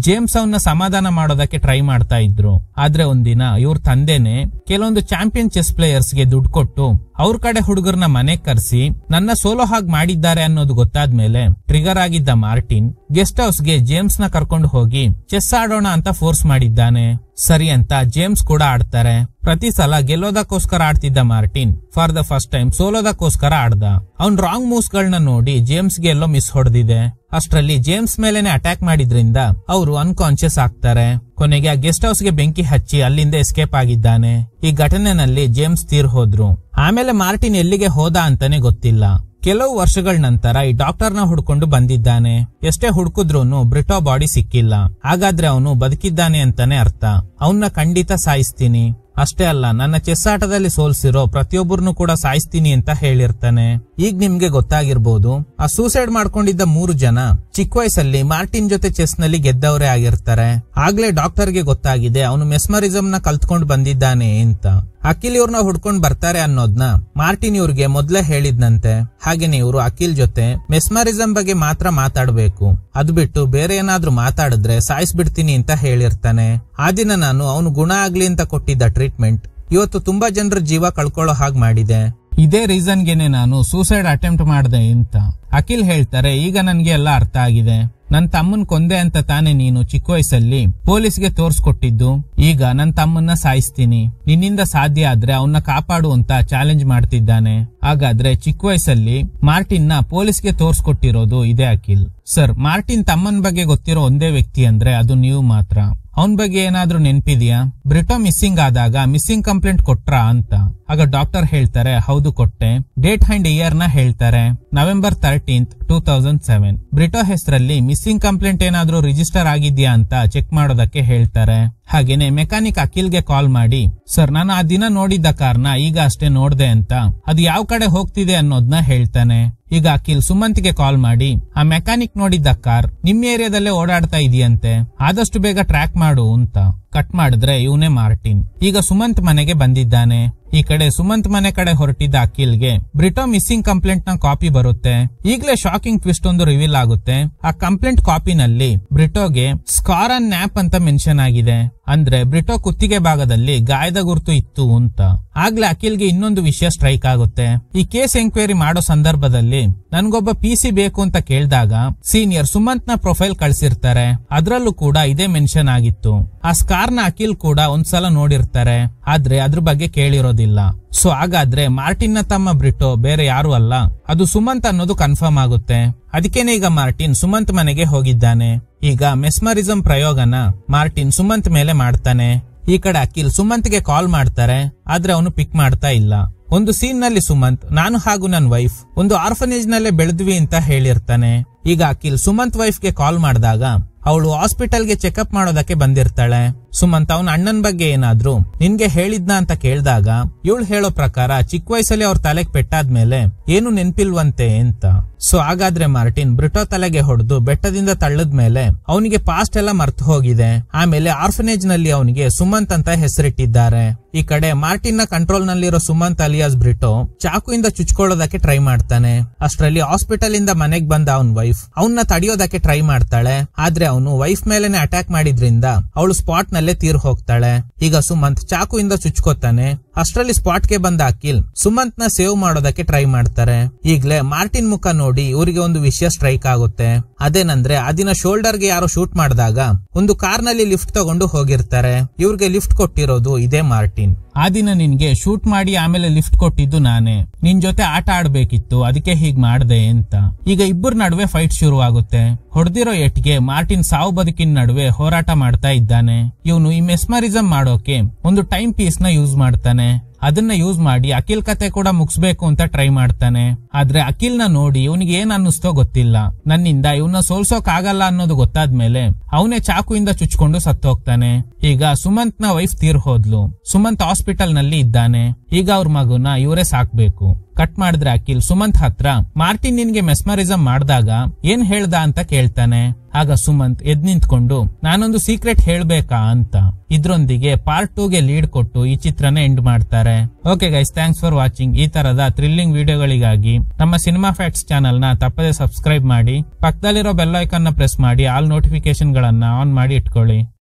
ಜೇಮ್ಸ್ ಅವನ್ನ ಸಮಾಧಾನ ಮಾಡೋದಕ್ಕೆ ಟ್ರೈ ಮಾಡ್ತಾ ಇದ್ರು. ಆದ್ರೆ ಒಂದಿನ ಇವ್ರ ತಂದೆನೆ ಕೆಲವೊಂದು ಚಾಂಪಿಯನ್ ಚೆಸ್ ಪ್ಲೇಯರ್ಸ್ ಗೆ ದುಡ್ಡು ಕೊಟ್ಟು ಅವ್ರ ಕಡೆ ಹುಡುಗರನ್ನ ಮನೆಗ್ ಕರೆಸಿ ನನ್ನ ಸೋಲೋ ಹಾಗೆ ಮಾಡಿದ್ದಾರೆ ಅನ್ನೋದು ಗೊತ್ತಾದ್ಮೇಲೆ ಟ್ರಿಗರ್ ಆಗಿದ್ದ ಮಾರ್ಟಿನ್ ಗೆಸ್ಟ್ ಹೌಸ್ ಗೆ ಜೇಮ್ಸ್ ನ ಕರ್ಕೊಂಡು ಹೋಗಿ ಚೆಸ್ ಆಡೋಣ ಅಂತ ಫೋರ್ಸ್ ಮಾಡಿದ್ದಾನೆ. ಸರಿ ಅಂತ ಜೇಮ್ಸ್ ಕೂಡ ಆಡ್ತಾರೆ. ಪ್ರತಿ ಸಲ ಗೆಲ್ಲೋದಕ್ಕೋಸ್ಕರ ಆಡ್ತಿದ್ದ Martin for the first time ಸೋಲೋದಕ್ಕೋಸ್ಕರ ಆಡ್ದ. ಅವ್ನ್ ರಾಂಗ್ ಮೂವ್ಸ್ ಗಳನ್ನ ನೋಡಿ ಜೇಮ್ಸ್ ಗೆ ಎಲ್ಲೋ ಮಿಸ್ ಹೊಡೆದಿದೆ. ಅಷ್ಟರಲ್ಲಿ ಜೇಮ್ಸ್ ಮೇಲೆನೆ ಅಟ್ಯಾಕ್ ಮಾಡಿದ್ರಿಂದ ಅವರು ಅನ್ಕಾನ್ಶಿಯಸ್ ಆಗ್ತಾರೆ. ಕೊನೆಗೆ ಆ ಗೆಸ್ಟ್ ಹೌಸ್ ಗೆ ಬೆಂಕಿ ಹಚ್ಚಿ ಅಲ್ಲಿಂದ ಎಸ್ಕೇಪ್ ಆಗಿದ್ದಾನೆ. ಈ ಘಟನೆನಲ್ಲಿ ಜೇಮ್ಸ್ ತೀರ್ ಹೋದ್ರು. ಆಮೇಲೆ ಮಾರ್ಟಿನ್ ಎಲ್ಲಿಗೆ ಹೋದ ಅಂತಾನೆ ಗೊತ್ತಿಲ್ಲ. ಕೆಲವು ವರ್ಷಗಳ ನಂತರ ಈ ಡಾಕ್ಟರ್ನ ಹುಡ್ಕೊಂಡು ಬಂದಿದ್ದಾನೆ. ಎಷ್ಟೇ ಹುಡುಕಿದ್ರೂನು ಬ್ರಿಟೋ ಬಾಡಿ ಸಿಕ್ಕಿಲ್ಲ. ಹಾಗಾದ್ರೆ ಅವನು ಬದುಕಿದ್ದಾನೆ ಅಂತಾನೆ ಅರ್ಥ. ಅವನ್ನ ಖಂಡಿತ ಸಾಯಿಸ್ತೀನಿ, ಅಷ್ಟೇ ಅಲ್ಲ ನನ್ನ ಚೆಸ್ ಆಟದಲ್ಲಿ ಸೋಲ್ಸಿರೋ ಪ್ರತಿಯೊಬ್ಬರನ್ನು ಕೂಡ ಸಾಯಿಸ್ತೀನಿ ಅಂತ ಹೇಳಿರ್ತಾನೆ. ಈಗ ನಿಮ್ಗೆ ಗೊತ್ತಾಗಿರ್ಬೋದು, ಆ ಸೂಸೈಡ್ ಮಾಡ್ಕೊಂಡಿದ್ದ 3 ಜನ ಚಿಕ್ಕ ವಯಸ್ಸಲ್ಲಿ ಮಾರ್ಟಿನ್ ಜೊತೆ ಚೆಸ್ ನಲ್ಲಿ ಗೆದ್ದವರೇ ಆಗಿರ್ತಾರೆ. ಆಗ್ಲೇ ಡಾಕ್ಟರ್ಗೆ ಗೊತ್ತಾಗಿದೆ ಅವನು ಮೆಸ್ಮರಿಸಮ್ ನ ಕಲ್ತ್ಕೊಂಡ್ ಬಂದಿದ್ದಾನೆ ಅಂತ. ಅಖಿಲ್ ಇವ್ರನ್ನ ಹುಡ್ಕೊಂಡ್ ಬರ್ತಾರೆ ಅನ್ನೋದ್ನ ಮಾರ್ಟಿನ್ ಇವ್ರಿಗೆ ಮೊದ್ಲೇ ಹೇಳಿದ್ನಂತೆ. ಹಾಗೇನೆ ಇವರು ಅಖಿಲ್ ಜೊತೆ ಮೆಸ್ಮರಿಸಮ್ ಬಗ್ಗೆ ಮಾತ್ರ ಮಾತಾಡ್ಬೇಕು, ಅದ್ ಬಿಟ್ಟು ಬೇರೆ ಏನಾದ್ರೂ ಮಾತಾಡಿದ್ರೆ ಸಾಯಿಸ್ಬಿಡ್ತೀನಿ ಅಂತ ಹೇಳಿರ್ತಾನೆ. ಆ ದಿನ ನಾನು ಅವನು ಗುಣ ಆಗ್ಲಿ ಅಂತ ಕೊಟ್ಟಿದ್ದ ಟ್ರೀಟ್ಮೆಂಟ್ ಇವತ್ತು ತುಂಬಾ ಜನರ ಜೀವ ಕಳ್ಕೊಳ್ಳೋ ಹಾಗೆ ಮಾಡಿದೆ. ಇದೇ ರೀಸನ್ಗೆನೆ ನಾನು ಸೂಸೈಡ್ ಅಟೆಂಪ್ಟ್ ಮಾಡಿದೆ ಅಂತ ಅಖಿಲ್ ಹೇಳ್ತಾರೆ. ಈಗ ನನ್ಗೆ ಎಲ್ಲ ಅರ್ಥ ಆಗಿದೆ. ನನ್ ತಮ್ಮನ್ ಕೊಂದೆ ಅಂತ ತಾನೇ ನೀನು ಚಿಕ್ಕ ವಯಸ್ಸಲ್ಲಿ ಪೊಲೀಸ್ಗೆ ತೋರ್ಸ್ಕೊಟ್ಟಿದ್ದು. ಈಗ ನನ್ ತಮ್ಮನ್ನ ಸಾಯಿಸ್ತೀನಿ, ನಿನ್ನಿಂದ ಸಾಧ್ಯ ಆದ್ರೆ ಅವನ್ನ ಕಾಪಾಡು ಅಂತ ಚಾಲೆಂಜ್ ಮಾಡ್ತಿದ್ದಾನೆ. ಹಾಗಾದ್ರೆ ಚಿಕ್ಕ ವಯಸ್ಸಲ್ಲಿ ಮಾರ್ಟಿನ್ ನ ಪೊಲೀಸ್ಗೆ ತೋರ್ಸ್ಕೊಟ್ಟಿರೋದು ಇದೇ ಅಖಿಲ್. ಸರ್, ಮಾರ್ಟಿನ್ ತಮ್ಮನ್ ಬಗ್ಗೆ ಗೊತ್ತಿರೋ ಒಂದೇ ವ್ಯಕ್ತಿ ಅಂದ್ರೆ ಅದು ನೀವು ಮಾತ್ರ. ಅವನ್ ಬಗ್ಗೆ ಏನಾದ್ರೂ ನೆನ್ಪಿದ್ಯಾ? ಬ್ರಿಟೋ ಮಿಸ್ಸಿಂಗ್ ಆದಾಗ ಮಿಸ್ಸಿಂಗ್ ಕಂಪ್ಲೇಂಟ್ ಕೊಟ್ರಾ ಅಂತ. ಆಗ ಡಾಕ್ಟರ್ ಹೇಳ್ತಾರೆ ಹೌದು ಕೊಟ್ಟೆ. ಡೇಟ್ ಅಂಡ್ ಇಯರ್ ನ ಹೇಳ್ತಾರೆ, November 13th, 2007. ಬ್ರಿಟೋ ಹೆಸರಲ್ಲಿ ಮಿಸ್ಸಿಂಗ್ ಕಂಪ್ಲೇಂಟ್ ಏನಾದ್ರೂ ರಿಜಿಸ್ಟರ್ ಆಗಿದ್ಯಾ ಅಂತ ಚೆಕ್ ಮಾಡೋದಕ್ಕೆ ಹೇಳ್ತಾರೆ. ಹಾಗೇನೆ ಮೆಕ್ಯಾನಿಕ್ ಅಖಿಲ್ಗೆ ಕಾಲ್ ಮಾಡಿ, ಸರ್ ನಾನು ಆ ದಿನ ನೋಡಿದ್ದ ಕಾರ್ನ ಈಗ ಅಷ್ಟೇ ನೋಡ್ದೆ ಅಂತ ಅದು ಯಾವ ಕಡೆ ಹೋಗ್ತಿದೆ ಅನ್ನೋದನ್ನ ಹೇಳ್ತಾನೆ. ಈಗ ಅಖಿಲ್ ಸುಮಂತ್ಗೆ ಕಾಲ್ ಮಾಡಿ ಆ ಮೆಕ್ಯಾನಿಕ್ ನೋಡಿದ್ದ ಕಾರ್ ನಿಮ್ ಏರಿಯಾದಲ್ಲೇ ಓಡಾಡ್ತಾ ಇದೆಯಂತೆ, ಆದಷ್ಟು ಬೇಗ ಟ್ರ್ಯಾಕ್ ಮಾಡು ಅಂತ. ಕಟ್ ಮಾಡಿದ್ರೆ ಇವನೇ ಮಾರ್ಟಿನ್. ಈಗ ಸುಮಂತ್ ಮನೆಗೆ ಬಂದಿದ್ದಾನೆ. ಈ ಕಡೆ ಸುಮಂತ್ ಮನೆ ಕಡೆ ಹೊರಟಿದ್ದ ಅಖಿಲ್ಗೆ ಬ್ರಿಟೋ ಮಿಸ್ಸಿಂಗ್ ಕಂಪ್ಲೇಂಟ್ ನ ಕಾಪಿ ಬರುತ್ತೆ. ಈಗಲೇ ಶಾಕಿಂಗ್ ಟ್ವಿಸ್ಟ್ ಒಂದು ರಿವೀಲ್ ಆಗುತ್ತೆ. ಆ ಕಂಪ್ಲೇಂಟ್ ಕಾಪಿನಲ್ಲಿ ಬ್ರಿಟೋಗೆ ಸ್ಕಾರ್ ಅಂಡ್ ನ್ಯಾಪ್ ಅಂತ ಮೆನ್ಷನ್ ಆಗಿದೆ. ಅಂದ್ರೆ ಬ್ರಿಟೋ ಕುತ್ತಿಗೆ ಭಾಗದಲ್ಲಿ ಗಾಯದ ಗುರುತು ಇತ್ತು ಅಂತ. ಆಗ್ಲೇ ಅಖಿಲ್ಗೆ ಇನ್ನೊಂದು ವಿಷಯ ಸ್ಟ್ರೈಕ್ ಆಗುತ್ತೆ. ಈ ಕೇಸ್ ಎಂಕ್ವೈರಿ ಮಾಡೋ ಸಂದರ್ಭದಲ್ಲಿ ನನ್ಗೊಬ್ಬ PC ಬೇಕು ಅಂತ ಕೇಳಿದಾಗ ಸೀನಿಯರ್ ಸುಮಂತ್ ನ ಪ್ರೊಫೈಲ್ ಕಳ್ಸಿರ್ತಾರೆ. ಅದ್ರಲ್ಲೂ ಕೂಡ ಇದೇ ಮೆನ್ಷನ್ ಆಗಿತ್ತು. ಆ ಸ್ಕಾರ್ ನ ಅಖಿಲ್ ಕೂಡ ಒಂದ್ಸಲ ನೋಡಿರ್ತಾರೆ. ಆದ್ರೆ ಅದ್ರ ಬಗ್ಗೆ ಕೇಳಿರೋದಿಲ್ಲ. ಸೊ ಹಾಗಾದ್ರೆ ಮಾರ್ಟಿನ್ ನ ತಮ್ಮ ಬ್ರಿಟೋ ಬೇರೆ ಯಾರು ಅಲ್ಲ, ಅದು ಸುಮಂತ್ ಅನ್ನೋದು ಕನ್ಫರ್ಮ್ ಆಗುತ್ತೆ. ಅದಕ್ಕೇನೆ ಈಗ ಮಾರ್ಟಿನ್ ಸುಮಂತ್ ಮನೆಗೆ ಹೋಗಿದ್ದಾನೆ. ಈಗ ಮೆಸ್ಮರಿಸಂ ಪ್ರಯೋಗನ ಮಾರ್ಟಿನ್ ಸುಮಂತ್ ಮೇಲೆ ಮಾಡ್ತಾನೆ. ಈ ಕಡೆ ಅಖಿಲ್ ಸುಮಂತ್ಗೆ ಕಾಲ್ ಮಾಡ್ತಾರೆ, ಆದ್ರೆ ಅವನು ಪಿಕ್ ಮಾಡ್ತಾ ಇಲ್ಲ. ಒಂದು ಸೀನ್ ನಲ್ಲಿ ಸುಮಂತ್ ನಾನು ಹಾಗೂ ನನ್ನ ವೈಫ್ ಒಂದು ಆರ್ಫನೇಜ್ ನಲ್ಲೇ ಬೆಳೆದ್ವಿ ಅಂತ ಹೇಳಿರ್ತಾನೆ. ಈಗ ಅಖಿಲ್ ಸುಮಂತ್ ವೈಫ್ ಗೆ ಕಾಲ್ ಮಾಡಿದಾಗ ಅವಳು ಹಾಸ್ಪಿಟಲ್ಗೆ ಚೆಕ್ಅಪ್ ಮಾಡೋದಕ್ಕೆ ಬಂದಿರ್ತಾಳೆ. ಸುಮಂತ್ ಅವನ ಅಣ್ಣನ್ ಬಗ್ಗೆ ಏನಾದ್ರು ನಿನ್ಗೆ ಹೇಳಿದ್ನ ಅಂತ ಕೇಳಿದಾಗ ಇವಳು ಹೇಳೋ ಪ್ರಕಾರ ಚಿಕ್ಕ ವಯಸ್ಸಲ್ಲಿ ಅವ್ರ ತಲೆಗೆ ಪೆಟ್ಟಾದ್ಮೇಲೆ ಏನು ನೆನ್ಪಿಲ್ವಂತೆ ಅಂತ. ಸೊ ಹಾಗಾದ್ರೆ ಮಾರ್ಟಿನ್ ಬ್ರಿಟೋ ತಲೆಗೆ ಹೊಡೆದು ಬೆಟ್ಟದಿಂದ ತಳ್ಳದ್ಮೇಲೆ ಅವನಿಗೆ ಪಾಸ್ಟ್ ಎಲ್ಲ ಮರ್ತು ಹೋಗಿದೆ. ಆಮೇಲೆ ಆರ್ಫನೇಜ್ ನಲ್ಲಿ ಅವನಿಗೆ ಸುಮಂತ್ ಅಂತ ಹೆಸರಿಟ್ಟಿದ್ದಾರೆ. ಈ ಕಡೆ ಮಾರ್ಟಿನ್ ನ ಕಂಟ್ರೋಲ್ ನಲ್ಲಿರೋ ಸುಮಂತ್ ಅಲಿಯಾಸ್ ಬ್ರಿಟೋ ಚಾಕುಯಿಂದ ಚುಚ್ಕೊಳ್ಳೋದಕ್ಕೆ ಟ್ರೈ ಮಾಡ್ತಾನೆ. ಅಷ್ಟರಲ್ಲಿ ಹಾಸ್ಪಿಟಲ್ ಇಂದ ಮನೆಗ್ ಬಂದ ಅವನ್ ವೈಫ್ ಅವನ್ನ ತಡೆಯೋದಕ್ಕೆ ಟ್ರೈ ಮಾಡ್ತಾಳೆ. ಆದ್ರೆ ಅವನು ವೈಫ್ ಮೇಲೆನೆ ಅಟ್ಯಾಕ್ ಮಾಡಿದ್ರಿಂದ ಅವಳು ಸ್ಪಾಟ್ ನಲ್ಲೇ ತೀರ್ ಹೋಗ್ತಾಳೆ. ಈಗ ಸುಮಂತ್ ಚಾಕುಯಿಂದ ಚುಚ್ಕೋತಾನೆ. ಅಷ್ಟರಲ್ಲಿ ಸ್ಪಾಟ್ ಗೆ ಬಂದ ಅಖಿಲ್ ಸುಮಂತ್ ನ ಸೇವ್ ಮಾಡೋದಕ್ಕೆ ಟ್ರೈ ಮಾಡ್ತಾರೆ. ಈಗ್ಲೇ ಮಾರ್ಟಿನ್ ಮುಖ ನೋಡಿ ಇವರಿಗೆ ಒಂದು ವಿಷಯ ಸ್ಟ್ರೈಕ್ ಆಗುತ್ತೆ. ಅದೇನಂದ್ರೆ ಆ ದಿನ ಶೋಲ್ಡರ್ ಗೆ ಯಾರೋ ಶೂಟ್ ಮಾಡಿದಾಗ ಒಂದು ಕಾರ್ ನಲ್ಲಿ ಲಿಫ್ಟ್ ತಗೊಂಡು ಹೋಗಿರ್ತಾರೆ. ಇವ್ರಿಗೆ ಲಿಫ್ಟ್ ಕೊಟ್ಟಿರೋದು ಇದೇ ಮಾರ್ಟಿನ್. ಆ ದಿನ ನಿನ್ಗೆ ಶೂಟ್ ಮಾಡಿ ಆಮೇಲೆ ಲಿಫ್ಟ್ ಕೊಟ್ಟಿದ್ದು ನಾನೇ, ನಿನ್ ಜೊತೆ ಆಟ ಆಡ್ಬೇಕಿತ್ತು, ಅದಕ್ಕೆ ಹೀಗ್ ಮಾಡ್ದೆ ಅಂತ. ಈಗ ಇಬ್ಬರ ನಡುವೆ ಫೈಟ್ ಶುರು ಆಗುತ್ತೆ. ಹೊಡೆದಿರೋ ಏಟ್ಗೆ ಮಾರ್ಟಿನ್ ಸಾವು ಬದುಕಿನ ನಡುವೆ ಹೋರಾಟ ಮಾಡ್ತಾ ಇದ್ದಾನೆ. ಇವನು ಈ ಮೆಸ್ಮರಿಸಂ ಮಾಡೋಕೆ ಒಂದು ಟೈಮ್ ಪೀಸ್ ನ ಯೂಸ್ ಮಾಡ್ತಾನೆ. ಅದನ್ನ ಯೂಸ್ ಮಾಡಿ ಅಖಿಲ್ ಕತೆ ಕೂಡ ಮುಗಿಸ್ಬೇಕು ಅಂತ ಟ್ರೈ ಮಾಡ್ತಾನೆ. ಆದ್ರೆ ಅಖಿಲ್ ನ ನೋಡಿ ಇವನಿಗೆ ಏನ್ ಅನ್ನಿಸ್ತೋ ಗೊತ್ತಿಲ್ಲ. ನನ್ನಿಂದ ಇವನ್ನ ಸೋಲ್ಸೋಕ್ ಆಗಲ್ಲ ಅನ್ನೋದು ಗೊತ್ತಾದ್ಮೇಲೆ ಅವನೇ ಚಾಕುಯಿಂದ ಚುಚ್ಕೊಂಡು ಸತ್ತೋಗ್ತಾನೆ. ಈಗ ಸುಮಂತ್ ನ ವೈಫ್ ತೀರ್ ಹೋದ್ಲು. ಸುಮಂತ್ ಹಾಸ್ಪಿಟಲ್ ನಲ್ಲಿ ಇದ್ದಾನೆ. ಈಗ ಅವ್ರ ಮಗುನ ಇವರೇ ಸಾಕ್ಬೇಕು. ಕಟ್ ಮಾಡಿದ್ರೆ ಅಖಿಲ್ ಸುಮಂತ್ ಹತ್ರ ಮಾರ್ಟಿನ್ ನಿನ್ಗೆ ಮೆಸ್ಮರಿಸಂ ಮಾಡಿದಾಗ ಏನ್ ಹೇಳ್ದ ಅಂತ ಕೇಳ್ತಾನೆ. ಆಗ ಸುಮಂತ್ ಎದ್ ನಿಂತ್ಕೊಂಡು ನಾನೊಂದು ಸೀಕ್ರೆಟ್ ಹೇಳ್ಬೇಕಾ ಅಂತ. ಇದ್ರೊಂದಿಗೆ ಪಾರ್ಟ್ 2 ಗೆ ಲೀಡ್ ಕೊಟ್ಟು ಈ ಚಿತ್ರನ ಎಂಡ್ ಮಾಡ್ತಾರೆ. Okay guys, thanks for watching. ಈ ತರದ ಥ್ರಿಲ್ಲಿಂಗ್ ವಿಡಿಯೋಗಳಿಗಾಗಿ ನಮ್ಮ ಸಿನಿಮಾ ಫ್ಯಾಕ್ಟ್ಸ್ ಚಾನಲ್ ನ ತಪ್ಪದೆ ಸಬ್ಸ್ಕ್ರೈಬ್ ಮಾಡಿ. ಪಕ್ಕದಲ್ಲಿರೋ ಬೆಲ್ ಐಕಾನ್ ನ ಪ್ರೆಸ್ ಮಾಡಿ ಆಲ್ ನೋಟಿಫಿಕೇಶನ್ ಗಳನ್ನ ಆನ್ ಮಾಡಿ ಇಟ್ಕೊಳ್ಳಿ.